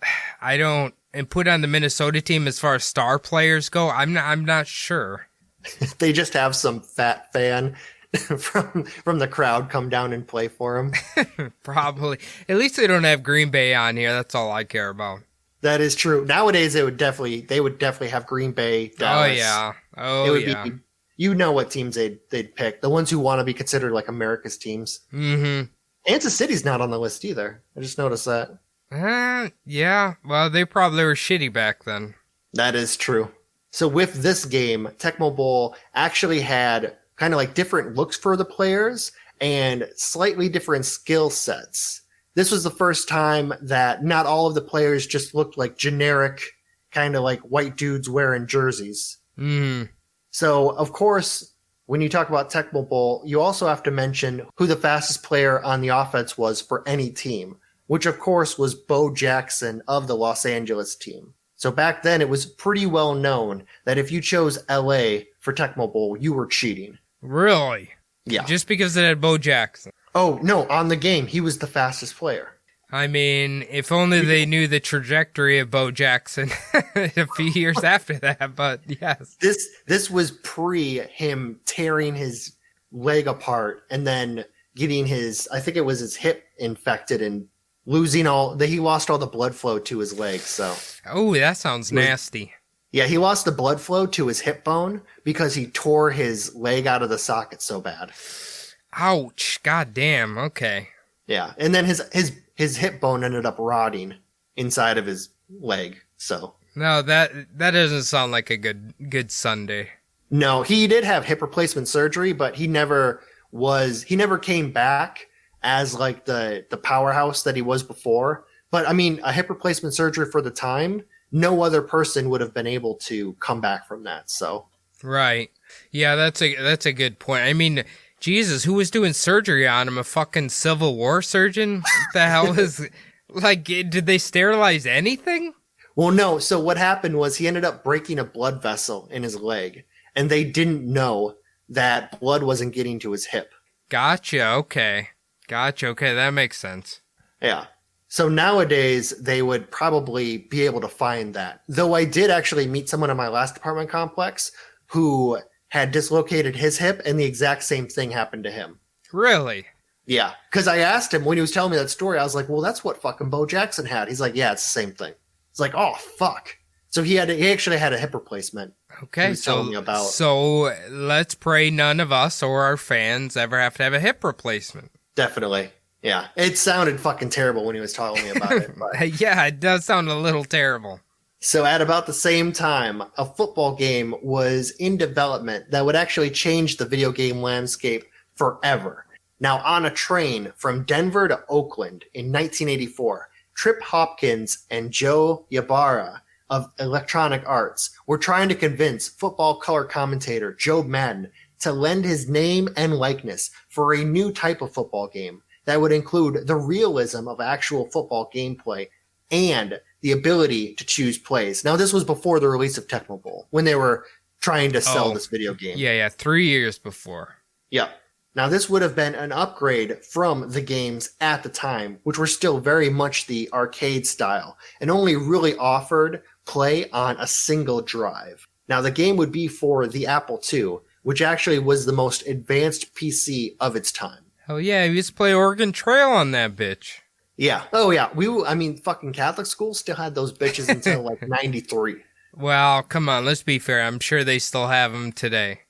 don't, and put on the Minnesota team as far as star players go. I'm not sure. They just have some fat fan from the crowd come down and play for them. Probably. At least they don't have Green Bay on here. That's all I care about. That is true. Nowadays, they would definitely have Green Bay, Dallas. Yeah. You know what teams they'd pick. The ones who want to be considered like America's teams. Mm-hmm. Kansas City's not on the list either. I just noticed that. Yeah. Well, they probably were shitty back then. That is true. So with this game, Tecmo Bowl actually had kind of like different looks for the players and slightly different skill sets. This was the first time that not all of the players just looked like generic, kind of like white dudes wearing jerseys. Mm. So, of course, when you talk about Tecmo Bowl, you also have to mention who the fastest player on the offense was for any team, which, of course, was Bo Jackson of the Los Angeles team. So back then, it was pretty well known that if you chose LA for Tecmo Bowl, you were cheating. Really? Yeah. Just because it had Bo Jackson. Oh, no, on the game, he was the fastest player. I mean, if only they knew the trajectory of Bo Jackson a few years after that, but yes. This was pre him tearing his leg apart and then getting I think it was his hip infected and losing he lost all the blood flow to his leg, so. Oh, that sounds nasty. Yeah, he lost the blood flow to his hip bone because he tore his leg out of the socket so bad. Ouch. God damn. Okay. Yeah. And then his hip bone ended up rotting inside of his leg. So no, that doesn't sound like a good Sunday. No, he did have hip replacement surgery, but he never came back as like the powerhouse that he was before. But I mean, a hip replacement surgery for the time, no other person would have been able to come back from that. So right. Yeah, that's a good point. I mean, Jesus, who was doing surgery on him? A fucking Civil War surgeon? What the hell is, like, did they sterilize anything? Well, no. So what happened was he ended up breaking a blood vessel in his leg, and they didn't know that blood wasn't getting to his hip. Gotcha. Okay. That makes sense. Yeah. So nowadays, they would probably be able to find that. Though I did actually meet someone in my last apartment complex who had dislocated his hip, and the exact same thing happened to him. Really? Yeah. Because I asked him when he was telling me that story, I was like, well, that's what fucking Bo Jackson had. He's like, yeah, it's the same thing. It's like, oh, fuck. So he actually had a hip replacement. Okay, so let's pray none of us or our fans ever have to have a hip replacement. Definitely. Yeah. It sounded fucking terrible when he was telling me about it. But. Yeah, it does sound a little terrible. So at about the same time, a football game was in development that would actually change the video game landscape forever. Now, on a train from Denver to Oakland in 1984, Trip Hopkins and Joe Ybarra of Electronic Arts were trying to convince football color commentator John Madden to lend his name and likeness for a new type of football game that would include the realism of actual football gameplay and the ability to choose plays. Now, this was before the release of Tecmo Bowl, when they were trying to sell this video game. Yeah, 3 years before. Yep. Now, this would have been an upgrade from the games at the time, which were still very much the arcade style, and only really offered play on a single drive. Now, the game would be for the Apple II, which actually was the most advanced PC of its time. Oh yeah, we used to play Oregon Trail on that bitch. Yeah. Oh yeah. Fucking Catholic schools still had those bitches until like 93. Well, come on, let's be fair. I'm sure they still have them today.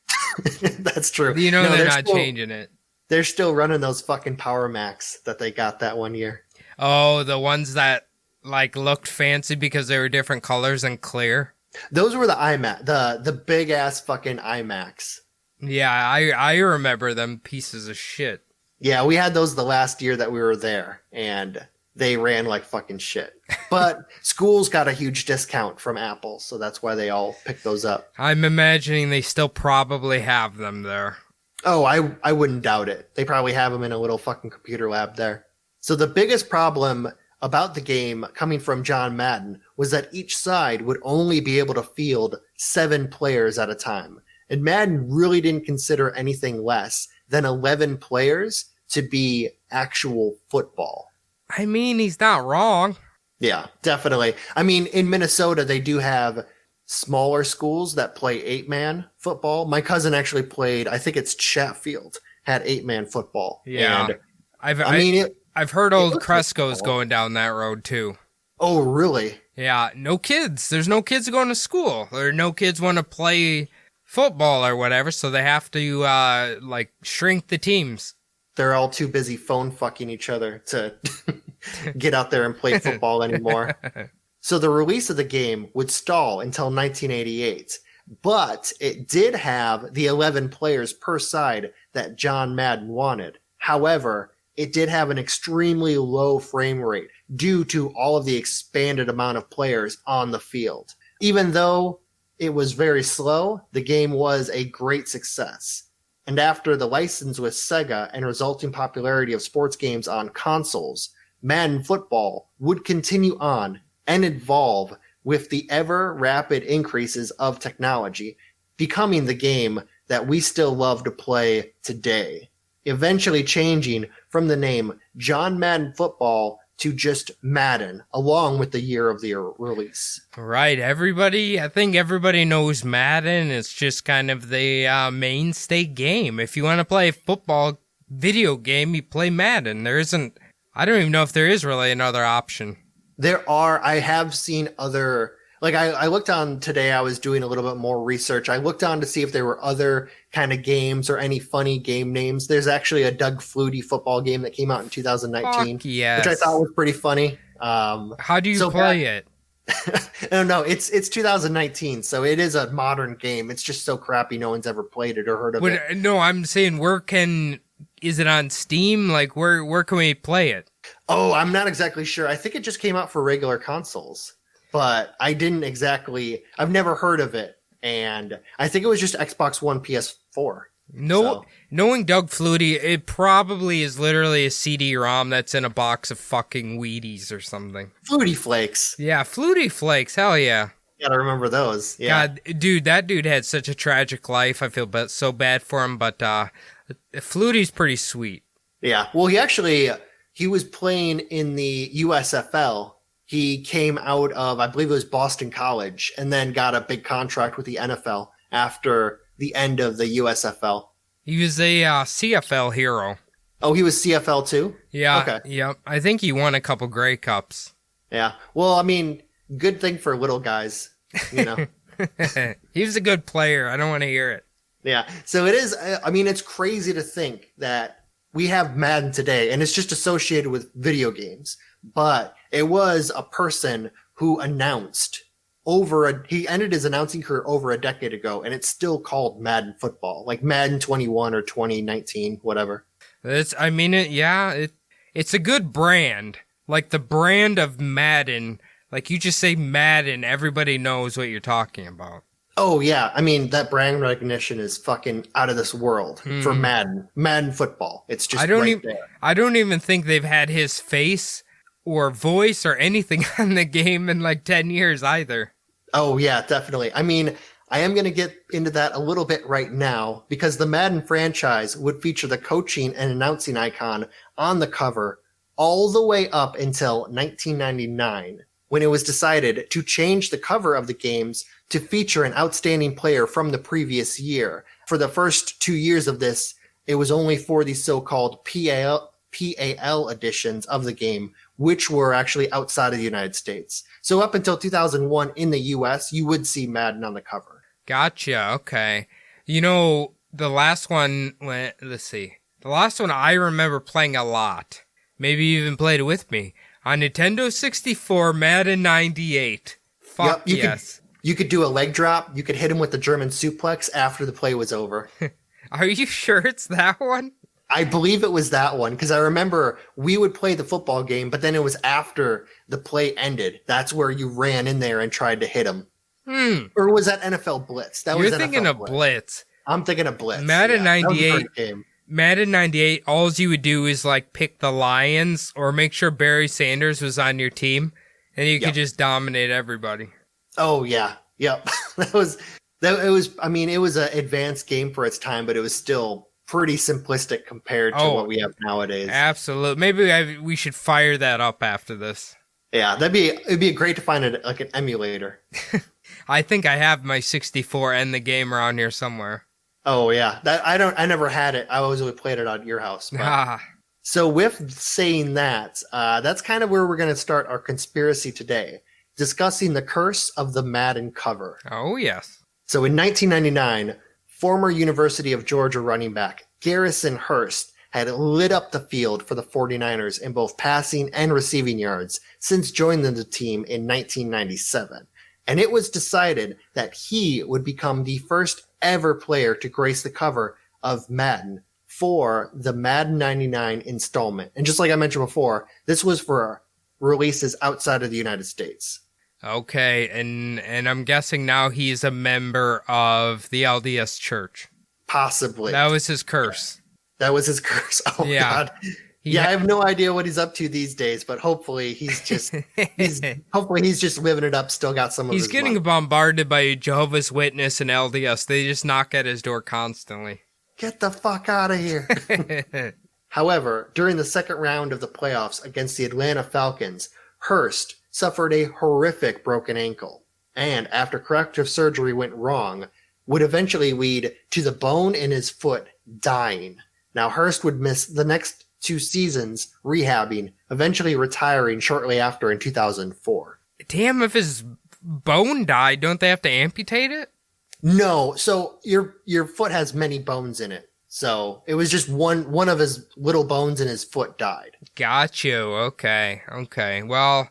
That's true. You know, no, they're not changing it. They're still running those fucking Power Macs that they got that one year. Oh, the ones that like looked fancy because they were different colors and clear. Those were the iMac, the big ass fucking iMacs. Yeah, I remember them pieces of shit. Yeah, we had those the last year that we were there, and they ran like fucking shit. But schools got a huge discount from Apple, so that's why they all picked those up. I'm imagining they still probably have them there. Oh, I wouldn't doubt it. They probably have them in a little fucking computer lab there. So the biggest problem about the game coming from John Madden was that each side would only be able to field 7 players at a time. And Madden really didn't consider anything less than 11 players to be actual football. I mean, he's not wrong. Yeah, definitely. I mean, in Minnesota, they do have smaller schools that play 8-man football. My cousin actually played, I think it's Chatfield, had 8-man football. Yeah. And I've heard old Cresco's like going down that road too. Oh, really? Yeah, no kids. There's no kids going to school. Or no kids want to play football or whatever, so they have to, shrink the teams. They're all too busy phone fucking each other to get out there and play football anymore. So the release of the game would stall until 1988, but it did have the 11 players per side that John Madden wanted. However, it did have an extremely low frame rate due to all of the expanded amount of players on the field. Even though it was very slow, the game was a great success. And after the license with Sega and resulting popularity of sports games on consoles, Madden Football would continue on and evolve with the ever rapid increases of technology, becoming the game that we still love to play today, eventually changing from the name John Madden Football to just Madden, along with the year of the release. Right. I think everybody knows Madden. It's just kind of the mainstay game. If you want to play a football video game, you play Madden. I don't even know if there is really another option. I have seen other, I looked on today, I was doing a little bit more research. I looked on to see if there were other kind of games or any funny game names. There's actually a Doug Flutie football game that came out in 2019, yes. which I thought was pretty funny. How do you play it? No, it's 2019, so it is a modern game. It's just so crappy no one's ever played it or heard of it. No, I'm saying is it on Steam? Like where can we play it? Oh, I'm not exactly sure. I think it just came out for regular consoles, but I've never heard of it. And I think it was just Xbox One, PS4. Knowing Doug Flutie, it probably is literally a CD-ROM that's in a box of fucking Wheaties or something. Flutie Flakes. Yeah, Flutie Flakes. Hell yeah. Gotta remember those. Yeah. God, dude, that dude had such a tragic life. I feel so bad for him, but Flutie's pretty sweet. Yeah. Well, he was playing in the USFL. He came out of, I believe it was Boston College, and then got a big contract with the NFL after the end of the USFL. He was a CFL hero. Oh, he was CFL too? Yeah. Okay. Yep. I think he won a couple Grey Cups. Yeah. Well, I mean, good thing for little guys, you know. He was a good player. I don't want to hear it. Yeah. So it is, I mean, it's crazy to think that we have Madden today, and it's just associated with video games. But it was a person who announced he ended his announcing career over a decade ago, and it's still called Madden Football, like Madden 21 or 2019, whatever. It's a good brand. Like the brand of Madden. Like you just say Madden, everybody knows what you're talking about. Oh, yeah. I mean, that brand recognition is fucking out of this world for Madden Football. It's just there. I don't even think they've had his face or voice or anything on the game in like 10 years either. Oh, yeah, definitely. I mean, I am going to get into that a little bit right now because the Madden franchise would feature the coaching and announcing icon on the cover all the way up until 1999, when it was decided to change the cover of the games to feature an outstanding player from the previous year. For the first 2 years of this, it was only for the so-called PAL editions of the game, which were actually outside of the United States. So up until 2001 in the US, you would see Madden on the cover. Gotcha. Okay. You know, the last one I remember playing a lot. Maybe you even played it with me. On Nintendo 64, Madden 98. Fuck yep, yes. You could do a leg drop. You could hit him with the German suplex after the play was over. Are you sure it's that one? I believe it was that one, because I remember we would play the football game, but then it was after the play ended. That's where you ran in there and tried to hit him. Or was that NFL Blitz? You're thinking of Blitz. I'm thinking of Blitz. Madden 98. Madden 98, all you would do is like pick the Lions or make sure Barry Sanders was on your team, and you could just dominate everybody. Oh yeah, yep. It was an advanced game for its time, but it was still pretty simplistic compared to what we have nowadays. Absolutely. Maybe we should fire that up after this. Yeah, it'd be great to find an emulator. I think I have my 64 and the game around here somewhere. Oh yeah, I never had it. I always only played it at your house. But. So with saying that, that's kind of where we're going to start our conspiracy today, discussing the curse of the Madden cover. Oh yes. So in 1999, former University of Georgia running back Garrison Hearst had lit up the field for the 49ers in both passing and receiving yards since joining the team in 1997. And it was decided that he would become the first ever player to grace the cover of Madden for the Madden 99 installment. And just like I mentioned before, this was for releases outside of the United States. Okay, and I'm guessing now he's a member of the LDS Church. Possibly. That was his curse. That was his curse. Oh, yeah. God. I have no idea what he's up to these days, but hopefully he's just living it up, still got some of his He's getting money. bombarded by Jehovah's Witness and LDS. They just knock at his door constantly. Get the fuck out of here. However, during the second round of the playoffs against the Atlanta Falcons, Hearst suffered a horrific broken ankle, and after corrective surgery went wrong, would eventually lead to the bone in his foot dying. Now, Hearst would miss the next 2 seasons rehabbing, eventually retiring shortly after in 2004. Damn, if his bone died, don't they have to amputate it? No, so your foot has many bones in it. So it was just one of his little bones in his foot died. Got you. Okay. Well,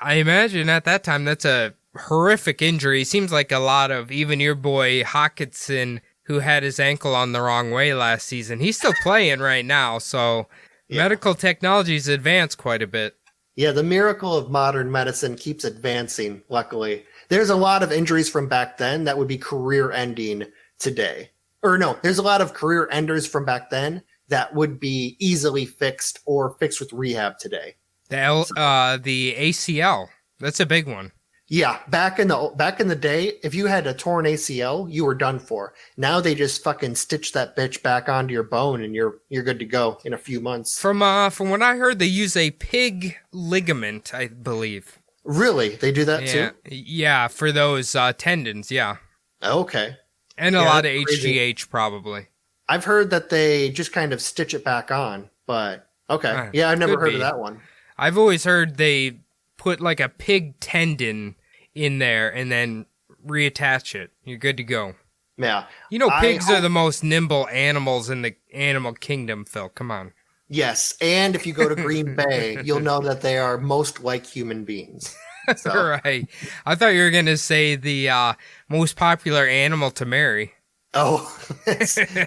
I imagine at that time that's a horrific injury. Seems like a lot of even your boy Hawkinson, who had his ankle on the wrong way last season. He's still playing right now, so medical technology's advanced quite a bit. Yeah, the miracle of modern medicine keeps advancing, luckily. There's a lot of injuries from back then that would be career-ending today. Or no, there's a lot of career enders from back then that would be easily fixed or fixed with rehab today. The ACL, that's a big one. Yeah, back in the day, if you had a torn ACL, you were done for. Now they just fucking stitch that bitch back onto your bone, and you're good to go in a few months. From what I heard, they use a pig ligament, I believe. Really, they do that too? Yeah, for those tendons. Yeah. Okay. And a lot of HGH probably. I've heard that they just kind of stitch it back on, but okay. Yeah, I've never heard of that one. I've always heard they put like a pig tendon in there and then reattach it. You're good to go. Yeah. You know, pigs are the most nimble animals in the animal kingdom, Phil. Come on. Yes, and if you go to Green Bay, you'll know that they are most like human beings. So. Right. I thought you were going to say the most popular animal to marry. Oh,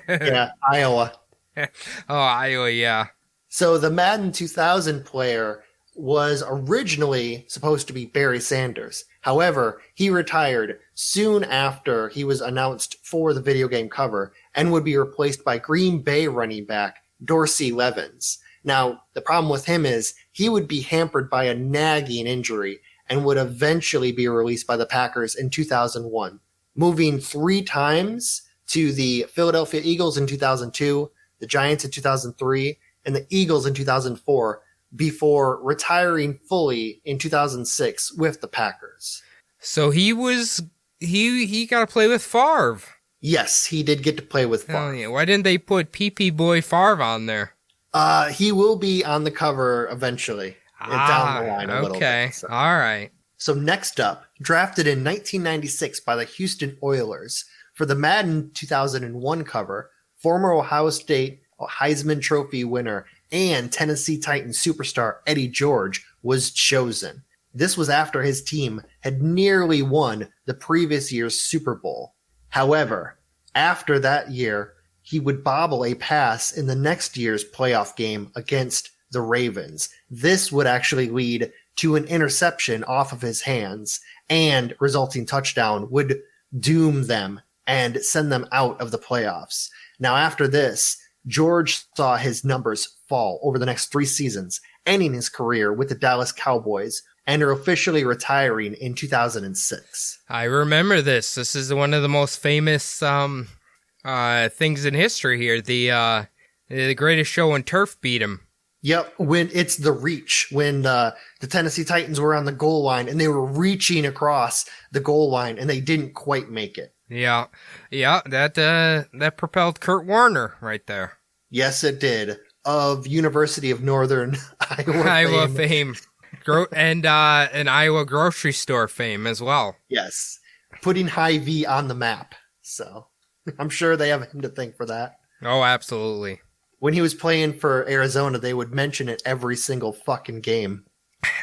yeah, Iowa. Oh, Iowa, yeah. So the Madden 2000 player was originally supposed to be Barry Sanders. However, he retired soon after he was announced for the video game cover and would be replaced by Green Bay running back Dorsey Levens. Now, the problem with him is he would be hampered by a nagging injury and would eventually be released by the Packers in 2001, moving 3 times to the Philadelphia Eagles in 2002, the Giants in 2003, and the Eagles in 2004, before retiring fully in 2006 with the Packers. So he got to play with Favre. Yes, he did get to play with Favre. Oh, yeah. Why didn't they put PP Boy Favre on there? He will be on the cover eventually, down the line a little bit. So. All right. So next up, drafted in 1996 by the Houston Oilers for the Madden 2001 cover, former Ohio State Heisman Trophy winner and Tennessee Titans superstar Eddie George was chosen. This was after his team had nearly won the previous year's Super Bowl. However, after that year, he would bobble a pass in the next year's playoff game against the Ravens. This would actually lead to an interception off of his hands, and resulting touchdown would doom them and send them out of the playoffs. Now, after this, George saw his numbers fall over the next 3 seasons, ending his career with the Dallas Cowboys and are officially retiring in 2006. I remember this. This is one of the most famous things in history here. The greatest show when turf beat him. Yep, when it's the reach, when the Tennessee Titans were on the goal line and they were reaching across the goal line and they didn't quite make it. Yeah, that propelled Kurt Warner right there. Yes, it did. Of University of Northern Iowa fame. And an Iowa grocery store fame as well. Yes, putting Hy-Vee on the map. So I'm sure they have him to thank for that. Oh, absolutely. When he was playing for Arizona, they would mention it every single fucking game.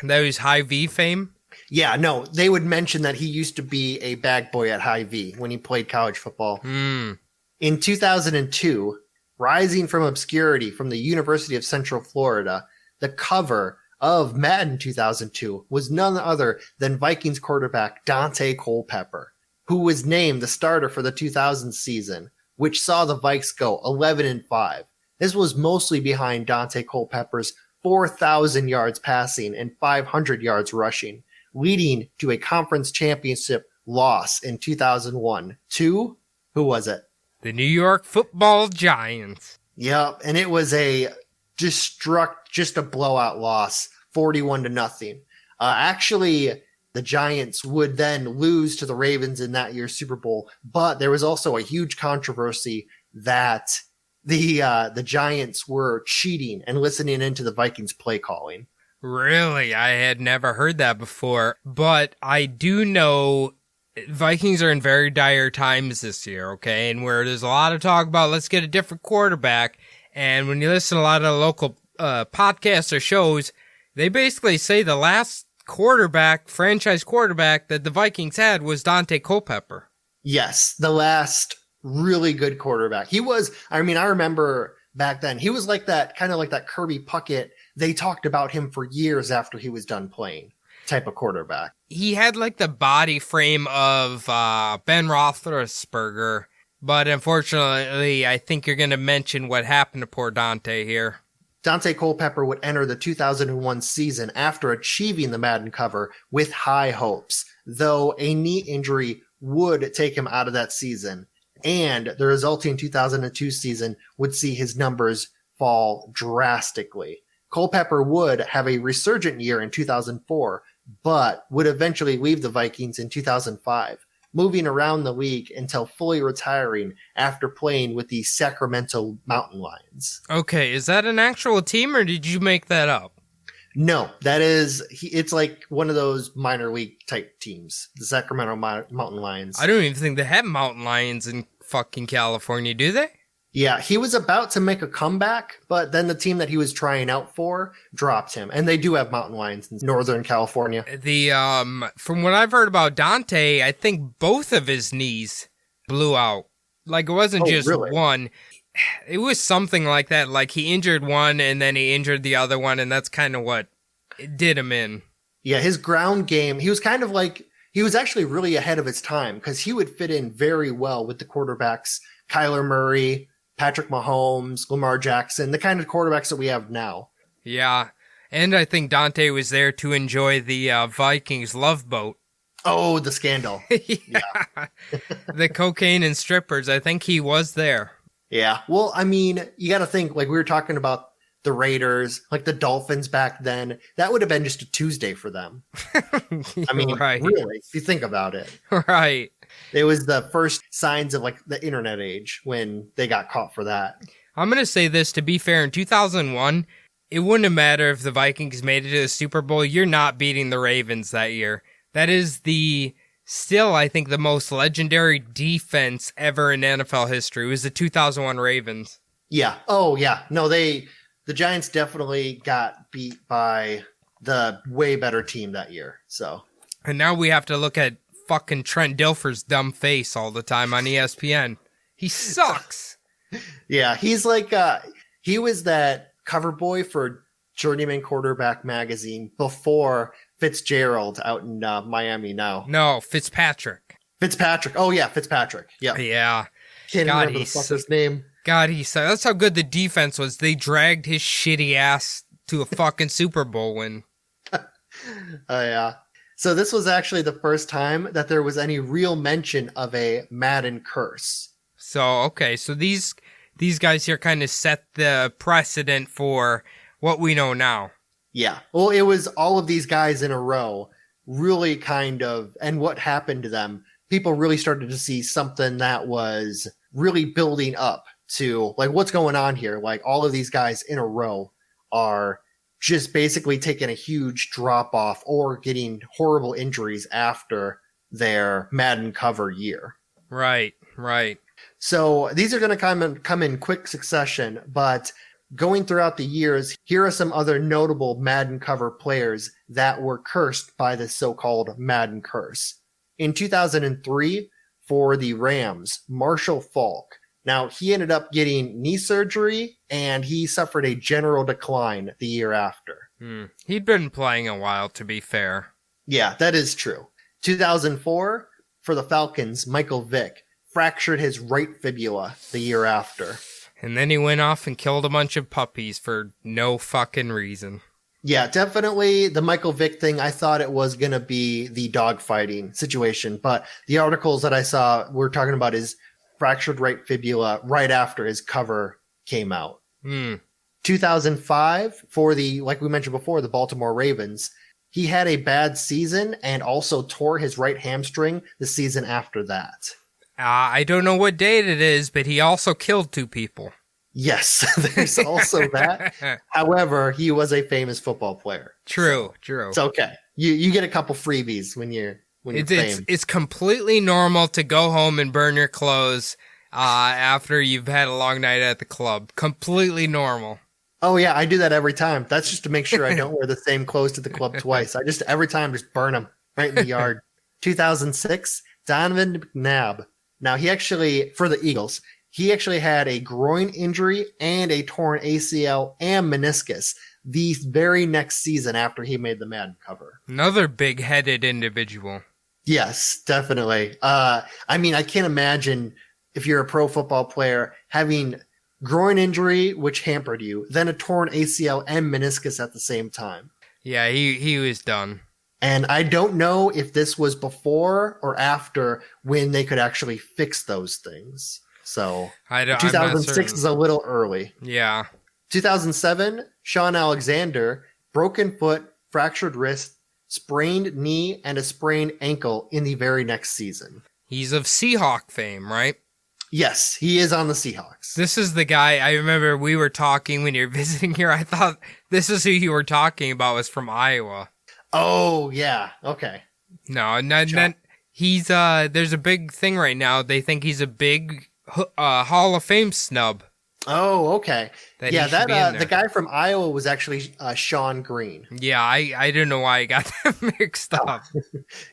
That was Hy-Vee fame? Yeah, no, they would mention that he used to be a bag boy at Hy-Vee when he played college football. Mm. In 2002, rising from obscurity from the University of Central Florida, the cover of Madden 2002 was none other than Vikings quarterback Dante Culpepper, who was named the starter for the 2000 season, which saw the Vikes go 11-5. This was mostly behind Dante Culpepper's 4,000 yards passing and 500 yards rushing, leading to a conference championship loss in 2001 to, who was it? The New York Football Giants. Yep, and it was just a blowout loss, 41-0. Actually, the Giants would then lose to the Ravens in that year's Super Bowl, but there was also a huge controversy that the Giants were cheating and listening into the Vikings play calling. Really? I had never heard that before, but I do know Vikings are in very dire times this year, okay? And where there's a lot of talk about let's get a different quarterback, and when you listen to a lot of local podcasts or shows, they basically say the last franchise quarterback that the Vikings had was Dante Culpepper. Yes, the last really good quarterback. He was, I remember back then, he was like that, kind of like that Kirby Puckett. They talked about him for years after he was done playing type of quarterback. He had like the body frame of Ben Roethlisberger, but unfortunately, I think you're going to mention what happened to poor Dante here. Dante Culpepper would enter the 2001 season after achieving the Madden cover with high hopes, though a knee injury would take him out of that season, and the resulting 2002 season would see his numbers fall drastically. Culpepper would have a resurgent year in 2004, but would eventually leave the Vikings in 2005, moving around the league until fully retiring after playing with the Sacramento Mountain Lions. Okay, is that an actual team or did you make that up? No, it's like one of those minor league type teams, the Sacramento Mountain Lions. I don't even think they have mountain lions in fucking California, do they? Yeah, he was about to make a comeback, but then the team that he was trying out for dropped him. And they do have mountain lions in Northern California. From what I've heard about Dante, I think both of his knees blew out. Like, it wasn't just really? one. It was something like that. Like, he injured one and then he injured the other one, and that's kind of what did him in. Yeah, his ground game, he was actually really ahead of his time because he would fit in very well with the quarterbacks, Kyler Murray, Patrick Mahomes, Lamar Jackson, the kind of quarterbacks that we have now. Yeah, and I think Dante was there to enjoy the Vikings love boat. Oh, the scandal. Yeah. The cocaine and strippers, I think he was there. Yeah, well, I mean, you got to think, like we were talking about the Raiders, like the Dolphins back then, that would have been just a Tuesday for them. I mean, right. Really, if you think about it. Right. It was the first signs of like the internet age when they got caught for that. I'm going to say this, to be fair, in 2001, it wouldn't have mattered if the Vikings made it to the Super Bowl. You're not beating the Ravens that year. That is still, I think, the most legendary defense ever in NFL history. It was the 2001 Ravens. Yeah. Oh, yeah. No, the Giants definitely got beat by the way better team that year. So. And now we have to look at fucking Trent Dilfer's dumb face all the time on ESPN. He sucks. Yeah, he's like he was that cover boy for Journeyman Quarterback magazine before Fitzgerald out in Miami now. No, Fitzpatrick. Oh yeah, Fitzpatrick. Yeah. Yeah. Can't remember the fuck his name. God, that's how good the defense was. They dragged his shitty ass to a fucking Super Bowl win. Yeah. So this was actually the first time that there was any real mention of a Madden curse. So, okay, so these guys here kind of set the precedent for what we know now. Yeah. Well, it was all of these guys in a row really kind of, and what happened to them, people really started to see something that was really building up to, like, what's going on here? Like, all of these guys in a row are just basically taking a huge drop off or getting horrible injuries after their Madden cover year. Right. So these are going to come in quick succession, but going throughout the years, here are some other notable Madden cover players that were cursed by the so-called Madden Curse. In 2003, for the Rams, Marshall Faulk. Now, he ended up getting knee surgery, and he suffered a general decline the year after. He'd been playing a while, to be fair. Yeah, that is true. 2004, for the Falcons, Michael Vick fractured his right fibula the year after. And then he went off and killed a bunch of puppies for no fucking reason. Yeah, definitely the Michael Vick thing. I thought it was going to be the dogfighting situation, but the articles that I saw were talking about his fractured right fibula right after his cover came out. 2005, for the, like we mentioned before, the Baltimore Ravens, he had a bad season and also tore his right hamstring the season after that. I don't know what date it is, but he also killed 2 people. Yes, there's also that. However, he was a famous football player. True. It's okay. You get a couple freebies when you're famous. It's completely normal to go home and burn your clothes after you've had a long night at the club. Completely normal. Oh yeah, I do that every time. That's just to make sure I don't wear the same clothes to the club twice. I just every time just burn them right in the yard. 2006, Donovan McNabb. Now he actually, for the Eagles, he actually had a groin injury and a torn ACL and meniscus the very next season after he made the Madden cover. Another big-headed individual. Yes, definitely. I mean, I can't imagine if you're a pro football player having groin injury, which hampered you, then a torn ACL and meniscus at the same time. Yeah, he was done. And I don't know if this was before or after when they could actually fix those things. So 2006 is a little early. Yeah. 2007, Sean Alexander, broken foot, fractured wrist, sprained knee, and a sprained ankle in the very next season. He's of Seahawk fame, right? Yes, he is on the Seahawks. This is the guy, I remember we were talking when you were visiting here. I thought this is who you were talking about, was from Iowa. Oh, yeah. Okay. No, he's, there's a big thing right now. They think he's a big Hall of Fame snub. Oh, okay. The guy from Iowa was actually Sean Green. Yeah, I don't know why I got that mixed up.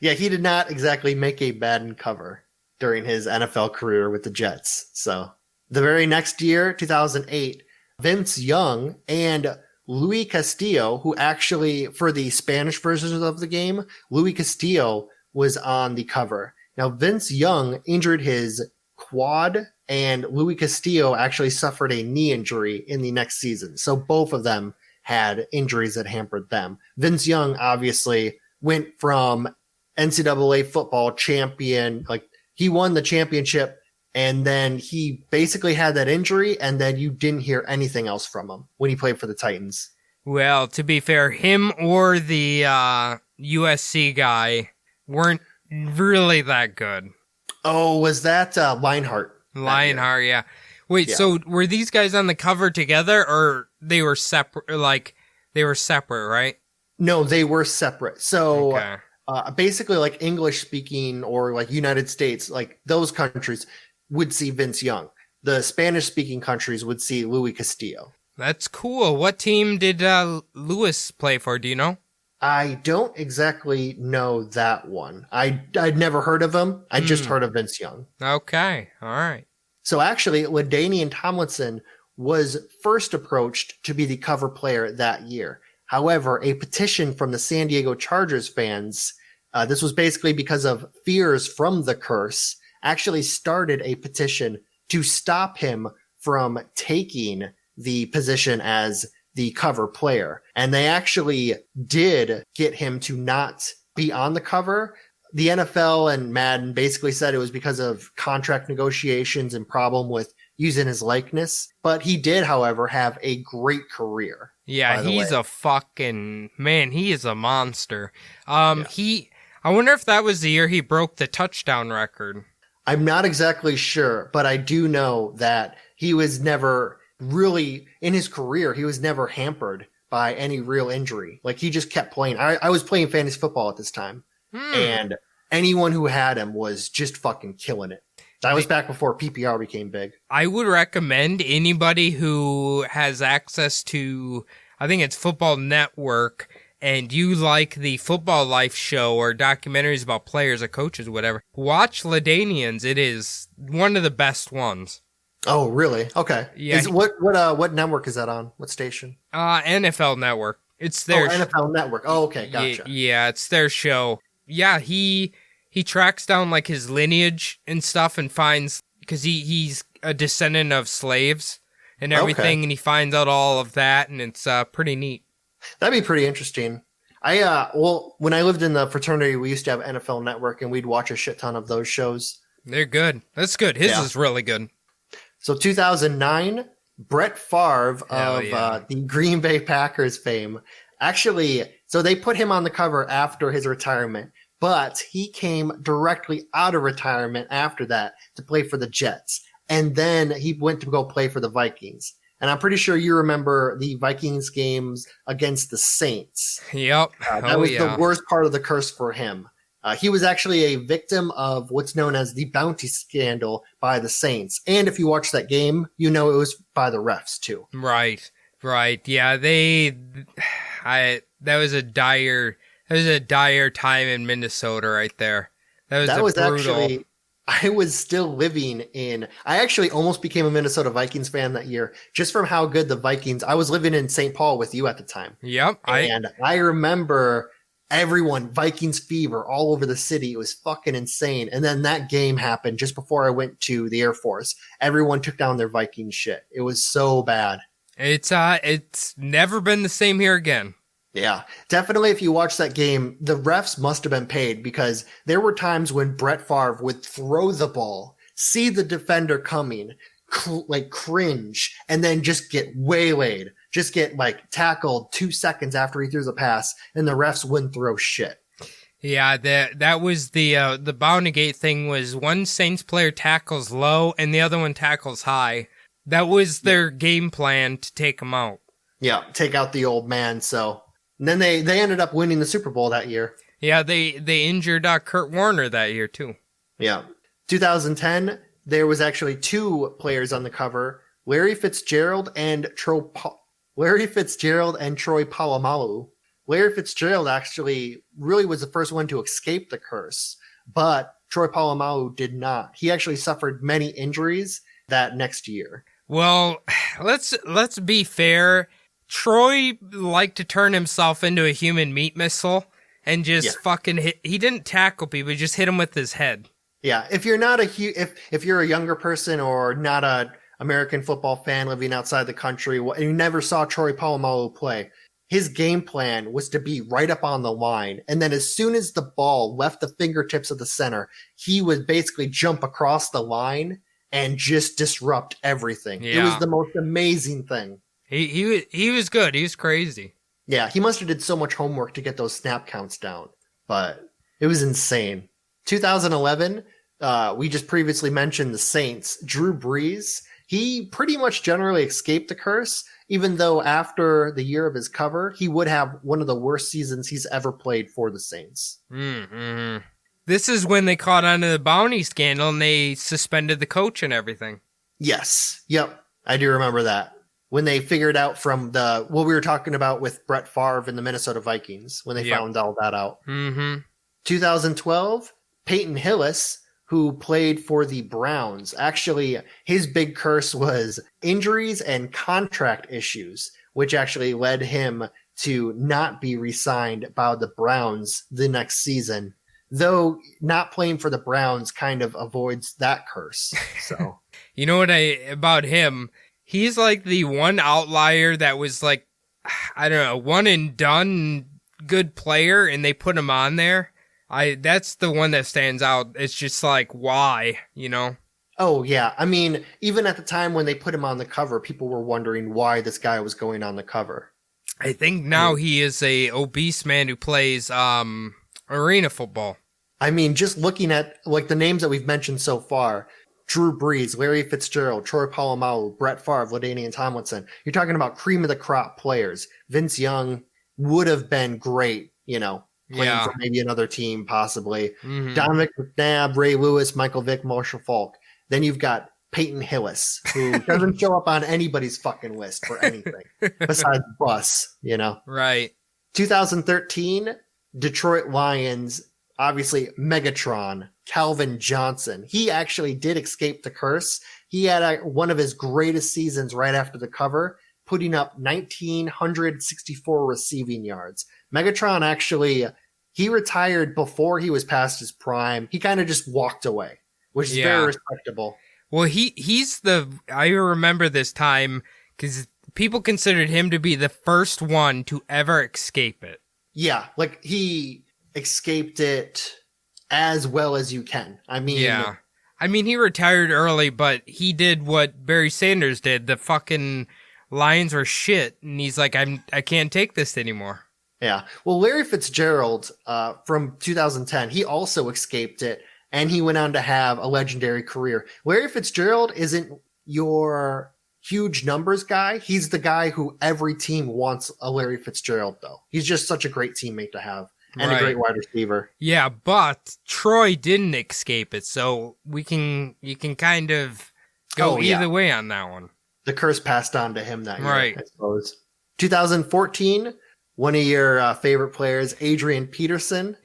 Yeah, he did not exactly make a Madden cover during his NFL career with the Jets. So the very next year, 2008, Vince Young and Luis Castillo, who actually, for the Spanish versions of the game, Luis Castillo was on the cover. Now, Vince Young injured his quad, and Luis Castillo actually suffered a knee injury in the next season. So both of them had injuries that hampered them. Vince Young obviously went from NCAA football champion, like he won the championship, and then he basically had that injury, and then you didn't hear anything else from him when he played for the Titans. Well, to be fair, him or the USC guy weren't really that good. Oh, was that Lionheart? Lionheart, yeah. Wait, Yeah. So were these guys on the cover together, or they were separate? Like, they were separate, right? No, they were separate. So Okay. basically, like English speaking or like United States, like those countries would see Vince Young. The Spanish speaking countries would see Luis Castillo. That's cool. What team did Lewis play for? Do you know? I don't exactly know that one. I'd never heard of him. I just heard of Vince Young. Okay. All right. So actually, LaDainian Tomlinson was first approached to be the cover player that year. However, a petition from the San Diego Chargers fans, this was basically because of fears from the curse, actually started a petition to stop him from taking the position as the cover player. And they actually did get him to not be on the cover. The NFL and Madden basically said it was because of contract negotiations and problem with using his likeness. But he did, however, have a great career. Yeah, he's a fucking man. He is a monster. Yeah. I wonder if that was the year he broke the touchdown record. I'm not exactly sure, but I do know that he was never really, in his career, he was never hampered by any real injury. Like, he just kept playing. I was playing fantasy football at this time, and anyone who had him was just fucking killing it. That was back before PPR became big. I would recommend anybody who has access to, I think it's Football Network, and you like the Football Life show or documentaries about players or coaches or whatever, watch LaDainians. It is one of the best ones. Oh, really? Okay. Yeah. What network is that on? What station? NFL Network. It's their NFL Network. Oh, okay, gotcha. Yeah, it's their show. Yeah, he tracks down like his lineage and stuff and finds, because he's a descendant of slaves and everything, and he finds out all of that, and it's pretty neat. That'd be pretty interesting. When I lived in the fraternity, we used to have NFL Network, and we'd watch a shit ton of those shows. They're good. That's good. His is really good. So 2009, Brett Favre of the Green Bay Packers fame. Actually, so they put him on the cover after his retirement, but he came directly out of retirement after that to play for the Jets. And then he went to go play for the Vikings. And I'm pretty sure you remember the Vikings games against the Saints. Yep. That was the worst part of the curse for him. He was actually a victim of what's known as the bounty scandal by the Saints. And if you watch that game, you know it was by the refs too. Right. Yeah, that was a dire time in Minnesota right there. That was brutal. Actually, I was still living I actually almost became a Minnesota Vikings fan that year, just from how good the Vikings, I was living in St. Paul with you at the time. Yep. And I remember everyone, Vikings fever all over the city. It was fucking insane. And then that game happened just before I went to the Air Force. Everyone took down their Viking shit. It was so bad. It's never been the same here again. Yeah, definitely. If you watch that game, the refs must have been paid, because there were times when Brett Favre would throw the ball, see the defender coming, cringe, and then just get waylaid, just get tackled 2 seconds after he threw the pass, and the refs wouldn't throw shit. Yeah, that was the Bountygate thing. Was one Saints player tackles low and the other one tackles high. That was their game plan to take him out. Yeah, take out the old man. So. And then they ended up winning the Super Bowl that year. Yeah, they injured Kurt Warner that year too. Yeah. 2010, there was actually two players on the cover, Larry Fitzgerald and Troy Polamalu. Larry Fitzgerald actually really was the first one to escape the curse, but Troy Polamalu did not. He actually suffered many injuries that next year. Well, let's be fair. Troy liked to turn himself into a human meat missile and just fucking hit. He didn't tackle people; he just hit him with his head. Yeah, if you're not if you're a younger person or not a American football fan living outside the country, and you never saw Troy Polamalu play, his game plan was to be right up on the line, and then as soon as the ball left the fingertips of the center, he would basically jump across the line and just disrupt everything. Yeah. It was the most amazing thing. He was good. He was crazy. Yeah, he must have did so much homework to get those snap counts down, but it was insane. 2011, we just previously mentioned the Saints. Drew Brees, he pretty much generally escaped the curse, even though after the year of his cover, he would have one of the worst seasons he's ever played for the Saints. Mm-hmm. This is when they caught on to the bounty scandal and they suspended the coach and everything. Yes. Yep. I do remember that. When they figured out from what we were talking about with Brett Favre and the Minnesota Vikings, when they found all that out. Mm-hmm. 2012, Peyton Hillis, who played for the Browns, actually, his big curse was injuries and contract issues, which actually led him to not be re-signed by the Browns the next season. though not playing for the Browns kind of avoids that curse. So, You know what about him? He's like the one outlier that was like, I don't know, one and done good player, and they put him on there. That's the one that stands out. It's just like, why, you know? oh yeah. I mean, even at the time when they put him on the cover, people were wondering why this guy was going on the cover. I think now he is a obese man who plays arena football. I mean, just looking at like the names that we've mentioned so far, Drew Brees, Larry Fitzgerald, Troy Polamalu, Brett Favre, LaDainian Tomlinson. You're talking about cream of the crop players. Vince Young would have been great, playing for maybe another team, possibly. Mhm. Donovan McNabb, Ray Lewis, Michael Vick, Marshall Faulk. Then you've got Peyton Hillis, who doesn't show up on anybody's fucking list for anything besides Bus, Right. 2013, Detroit Lions, obviously Megatron, Calvin Johnson. He actually did escape the curse. He had one of his greatest seasons right after the cover, putting up 1,964 receiving yards. Megatron actually, he retired before he was past his prime. He kind of just walked away, which is very respectable. Well, he's I remember this time because people considered him to be the first one to ever escape it. Yeah, like he escaped it as well as you can. I mean, he retired early, but he did what Barry Sanders did. The fucking Lions were shit, and he's like, I can't take this anymore. Yeah. Well, Larry Fitzgerald, from 2010, he also escaped it, and he went on to have a legendary career. Larry Fitzgerald isn't your huge numbers guy. He's the guy who every team wants a Larry Fitzgerald, though. He's just such a great teammate to have and a great wide receiver. Yeah, but Troy didn't escape it, so you can kind of go either way on that one. The curse passed on to him that year, right. I suppose. 2014, one of your favorite players, Adrian Peterson,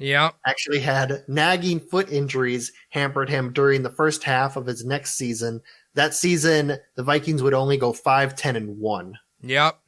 actually had nagging foot injuries hampered him during the first half of his next season. That season, the Vikings would only go 5-10-1. Yep,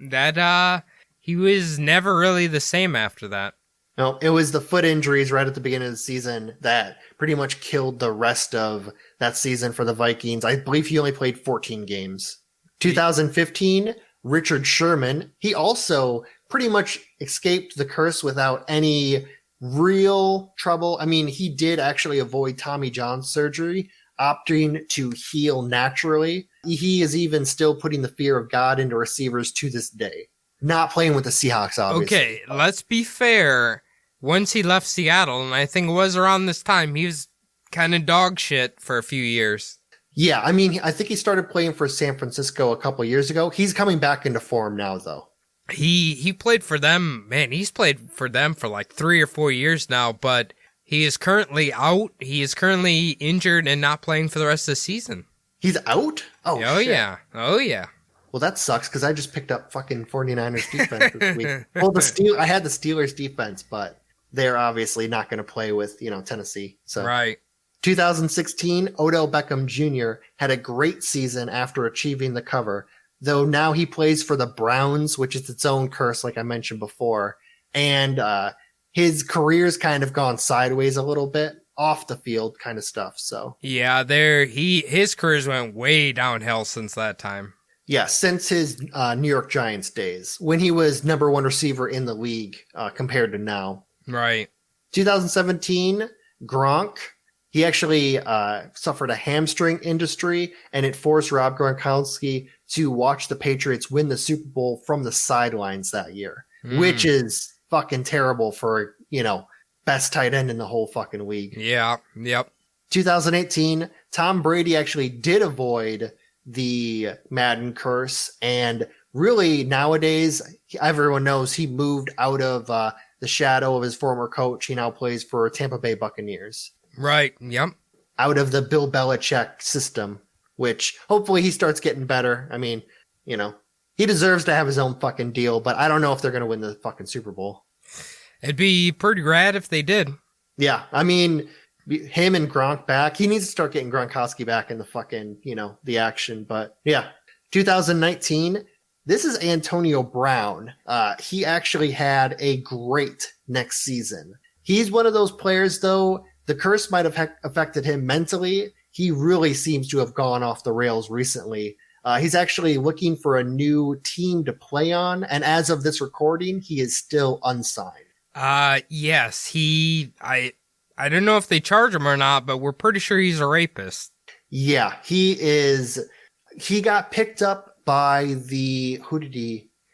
he was never really the same after that. No, it was the foot injuries right at the beginning of the season that pretty much killed the rest of that season for the Vikings. I believe he only played 14 games. 2015, Richard Sherman, he also pretty much escaped the curse without any real trouble. I mean, he did actually avoid Tommy John surgery, opting to heal naturally. He is even still putting the fear of God into receivers to this day. Not playing with the Seahawks, obviously. Okay, let's be fair. Once he left Seattle, and I think it was around this time, he was kind of dog shit for a few years. Yeah, I mean, I think he started playing for San Francisco a couple years ago. He's coming back into form now, though. He played for them. Man, he's played for them for like 3 or 4 years now, but he is currently out. He is currently injured and not playing for the rest of the season. He's out? Oh, shit. Yeah. Oh, yeah. Well, that sucks because I just picked up fucking 49ers defense this week. Well, I had the Steelers defense, but they're obviously not going to play with, Tennessee. So. Right. 2016, Odell Beckham Jr. had a great season after achieving the cover, though now he plays for the Browns, which is its own curse, like I mentioned before. And his career's kind of gone sideways a little bit, off the field kind of stuff. So yeah, his careers went way downhill since that time. Yeah, since his New York Giants days, when he was number one receiver in the league compared to now. Right. 2017, Gronk. He actually suffered a hamstring injury, and it forced Rob Gronkowski to watch the Patriots win the Super Bowl from the sidelines that year, which is fucking terrible for, best tight end in the whole fucking league. Yeah, yep. 2018, Tom Brady actually did avoid the Madden curse, and really nowadays, everyone knows he moved out of the shadow of his former coach. He now plays for Tampa Bay Buccaneers. Right, yep. Out of the Bill Belichick system, which hopefully he starts getting better. I mean, he deserves to have his own fucking deal, but I don't know if they're going to win the fucking Super Bowl. It'd be pretty rad if they did. Yeah, I mean, him and Gronk back. He needs to start getting Gronkowski back in the fucking, the action. But yeah, 2019, this is Antonio Brown. He actually had a great next season. He's one of those players, though. The curse might have affected him mentally. He really seems to have gone off the rails recently. He's actually looking for a new team to play on, and as of this recording, he is still unsigned. Yes, I don't know if they charge him or not, but we're pretty sure he's a rapist. Yeah, he is. He got picked up by who did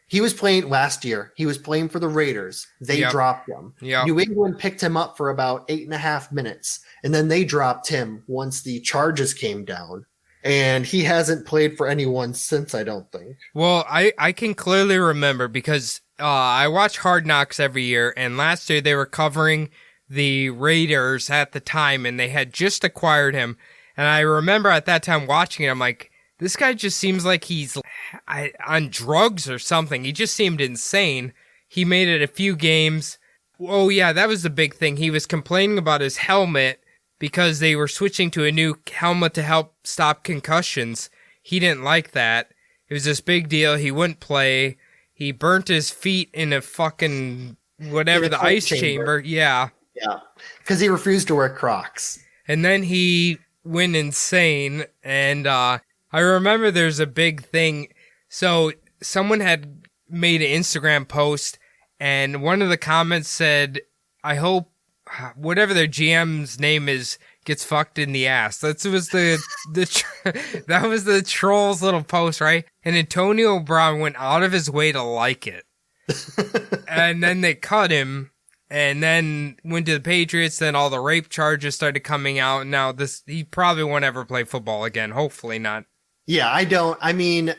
he was playing last year. He was playing for the Raiders. They dropped him. Yep. New England picked him up for about 8.5 minutes, and then they dropped him once the charges came down. And he hasn't played for anyone since, I don't think. Well, I can clearly remember because I watch Hard Knocks every year, and last year they were covering the Raiders at the time, and they had just acquired him. And I remember at that time watching it, I'm like, this guy just seems like he's on drugs or something. He just seemed insane. He made it a few games. Oh, yeah, that was the big thing. He was complaining about his helmet because they were switching to a new helmet to help stop concussions. He didn't like that. It was this big deal. He wouldn't play. He burnt his feet in a fucking whatever, the ice chamber. Yeah. Yeah. Because he refused to wear Crocs. And then he went insane. And I remember there's a big thing. So someone had made an Instagram post, and one of the comments said, I hope whatever their GM's name is gets fucked in the ass. That was that was the troll's little post, right? And Antonio Brown went out of his way to like it. And then they cut him, and then went to the Patriots. Then all the rape charges started coming out. And now he probably won't ever play football again. Hopefully not. Yeah, I mean,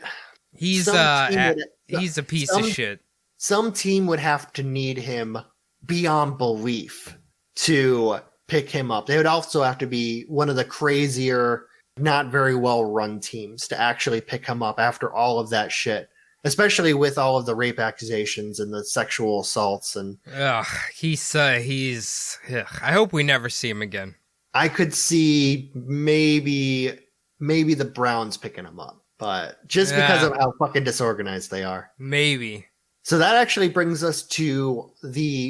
he's a piece of shit. Some team would have to need him beyond belief to pick him up. They would also have to be one of the crazier, not very well run teams to actually pick him up after all of that shit, especially with all of the rape accusations and the sexual assaults. And he's I hope we never see him again. I could see maybe the Browns picking him up, but just because of how fucking disorganized they are. Maybe. So that actually brings us to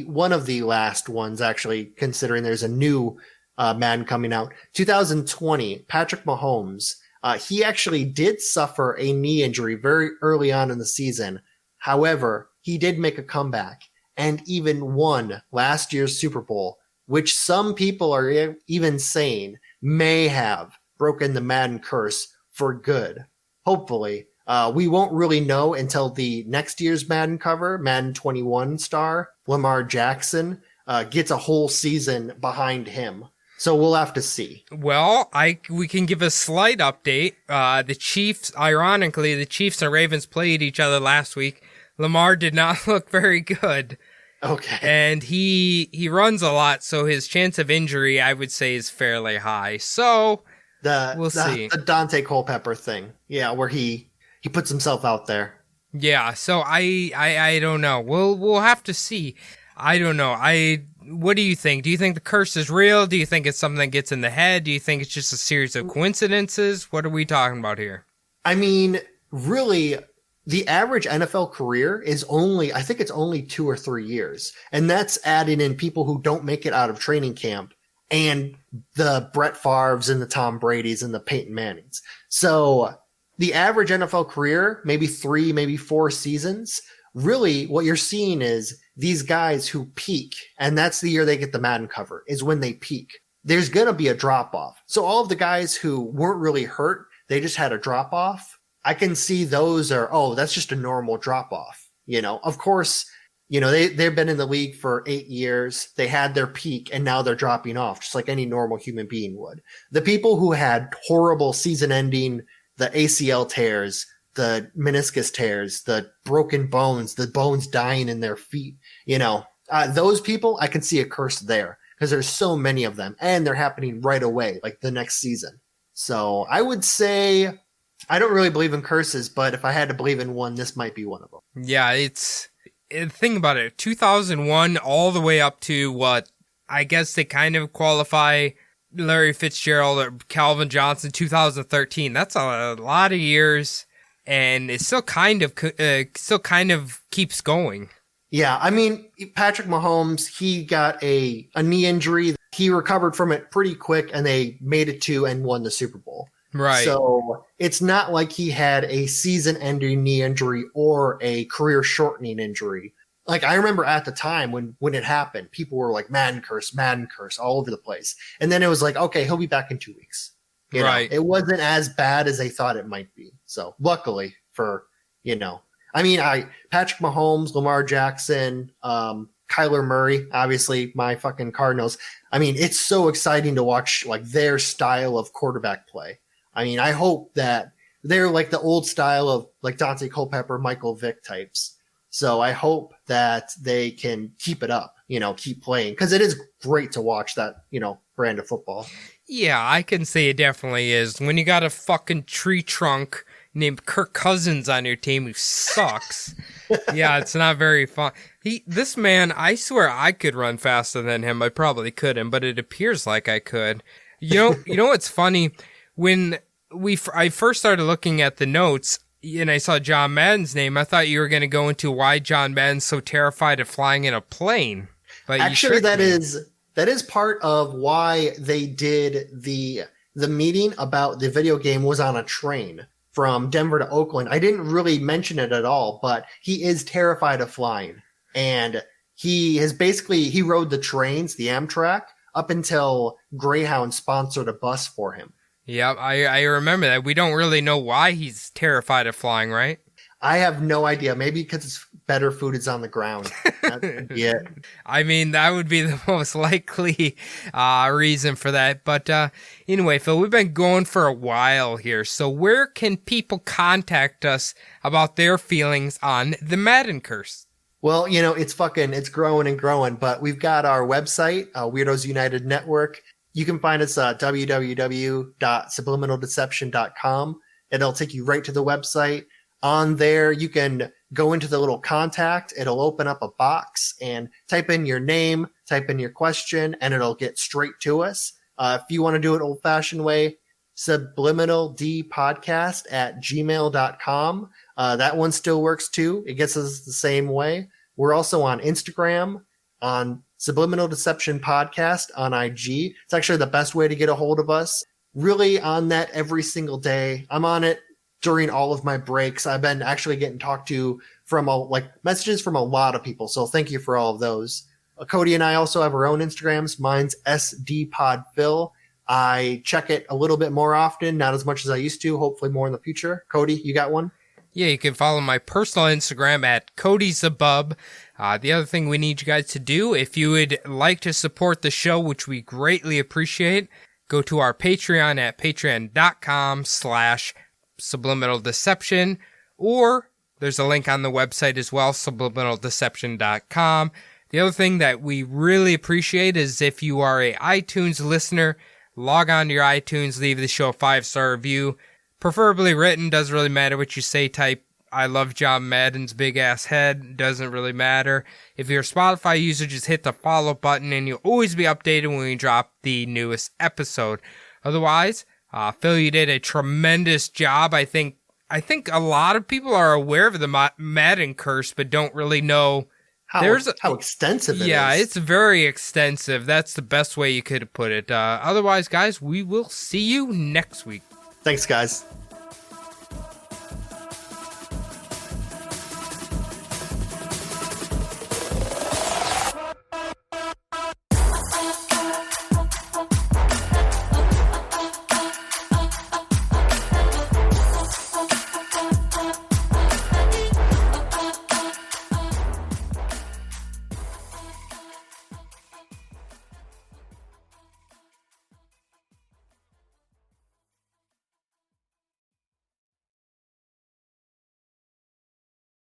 one of the last ones, actually, considering there's a new Madden coming out. 2020, Patrick Mahomes. He actually did suffer a knee injury very early on in the season. However, he did make a comeback and even won last year's Super Bowl, which some people are even saying may have broken the Madden curse for good. Hopefully. We won't really know until the next year's Madden cover, Madden 21 star, Lamar Jackson, gets a whole season behind him. So we'll have to see. Well, we can give a slight update. The Chiefs and Ravens played each other last week. Lamar did not look very good. Okay. And he runs a lot, so his chance of injury, I would say, is fairly high. So we'll see. The Dante Culpepper thing. Yeah, where he puts himself out there. Yeah, so I don't know. We'll have to see. I don't know. What do you think? Do you think the curse is real? Do you think it's something that gets in the head? Do you think it's just a series of coincidences? What are we talking about here? I mean, really, the average NFL career is only 2 or 3 years. And that's adding in people who don't make it out of training camp and the Brett Favres and the Tom Bradys and the Peyton Mannings. So the average NFL career, maybe 3, maybe 4 seasons. Really, what you're seeing is these guys who peak, and that's the year they get the Madden cover, is when they peak. There's going to be a drop-off. So all of the guys who weren't really hurt, they just had a drop-off. I can see those that's just a normal drop-off. Of course, they've been in the league for 8 years. They had their peak, and now they're dropping off, just like any normal human being would. The people who had horrible season-ending, the ACL tears, the meniscus tears, the broken bones, the bones dying in their feet, those people, I can see a curse there because there's so many of them and they're happening right away, like the next season. So I would say I don't really believe in curses, but if I had to believe in one, this might be one of them. Yeah, think about it. 2001 all the way up to what I guess they kind of qualify Larry Fitzgerald or Calvin Johnson, 2013. That's a lot of years, and it still kind of keeps going. Yeah, I mean, Patrick Mahomes, he got a knee injury. He recovered from it pretty quick, and they made it to and won the Super Bowl. Right. So it's not like he had a season-ending knee injury or a career-shortening injury. Like, I remember at the time when it happened, people were like, Madden Curse, all over the place. And then it was like, okay, he'll be back in 2 weeks. You know, it wasn't as bad as they thought it might be. So luckily for, Patrick Mahomes, Lamar Jackson, Kyler Murray, obviously my fucking Cardinals. I mean, it's so exciting to watch like their style of quarterback play. I mean, I hope that they're like the old style of like Dante Culpepper, Michael Vick types. So I hope that they can keep it up, keep playing, because it is great to watch that, brand of football. Yeah, I can say it definitely is. When you got a fucking tree trunk named Kirk Cousins on your team who sucks, yeah, it's not very fun. This man, I swear I could run faster than him. I probably couldn't, but it appears like I could. You know what's funny? When I first started looking at the notes and I saw John Madden's name, I thought you were going to go into why John Madden's so terrified of flying in a plane. But actually, that is part of why they did the meeting about the video game was on a train from Denver to Oakland. I didn't really mention it at all, but he is terrified of flying. And he rode the trains, the Amtrak, up until Greyhound sponsored a bus for him. Yeah, I remember that. We don't really know why he's terrified of flying, right? I have no idea. Maybe because it's better food is on the ground. Yeah. I mean, that would be the most likely reason for that. But anyway, Phil, we've been going for a while here. So where can people contact us about their feelings on the Madden Curse? Well, it's growing and growing, but we've got our website, Weirdos United Network. You can find us at www.subliminaldeception.com. It'll take you right to the website. On there, you can go into the little contact. It'll open up a box and type in your name, type in your question, and it'll get straight to us. If you want to do it old-fashioned way, subliminaldpodcast@gmail.com. That one still works too. It gets us the same way. We're also on Instagram, on Subliminal Deception Podcast on IG. It's actually the best way to get a hold of us. Really on that every single day. I'm on it during all of my breaks. I've been actually getting talked to from messages from a lot of people. So thank you for all of those. Cody and I also have our own Instagrams. Mine's SDPodPhil. I check it a little bit more often, not as much as I used to, hopefully more in the future. Cody, you got one? Yeah, you can follow my personal Instagram at CodyZabub. The other thing we need you guys to do, if you would like to support the show, which we greatly appreciate, go to our Patreon at patreon.com/subliminaldeception, or there's a link on the website as well, subliminaldeception.com. The other thing that we really appreciate is if you are a iTunes listener, log on to your iTunes, leave the show a 5-star review. Preferably written, doesn't really matter what you say. Type, I love John Madden's big ass head, doesn't really matter. If you're a Spotify user, just hit the follow button and you'll always be updated when we drop the newest episode. Otherwise, Phil, you did a tremendous job. I think a lot of people are aware of the Madden Curse, but don't really know how extensive it is. Yeah, it's very extensive. That's the best way you could have put it. Otherwise, guys, we will see you next week. Thanks, guys.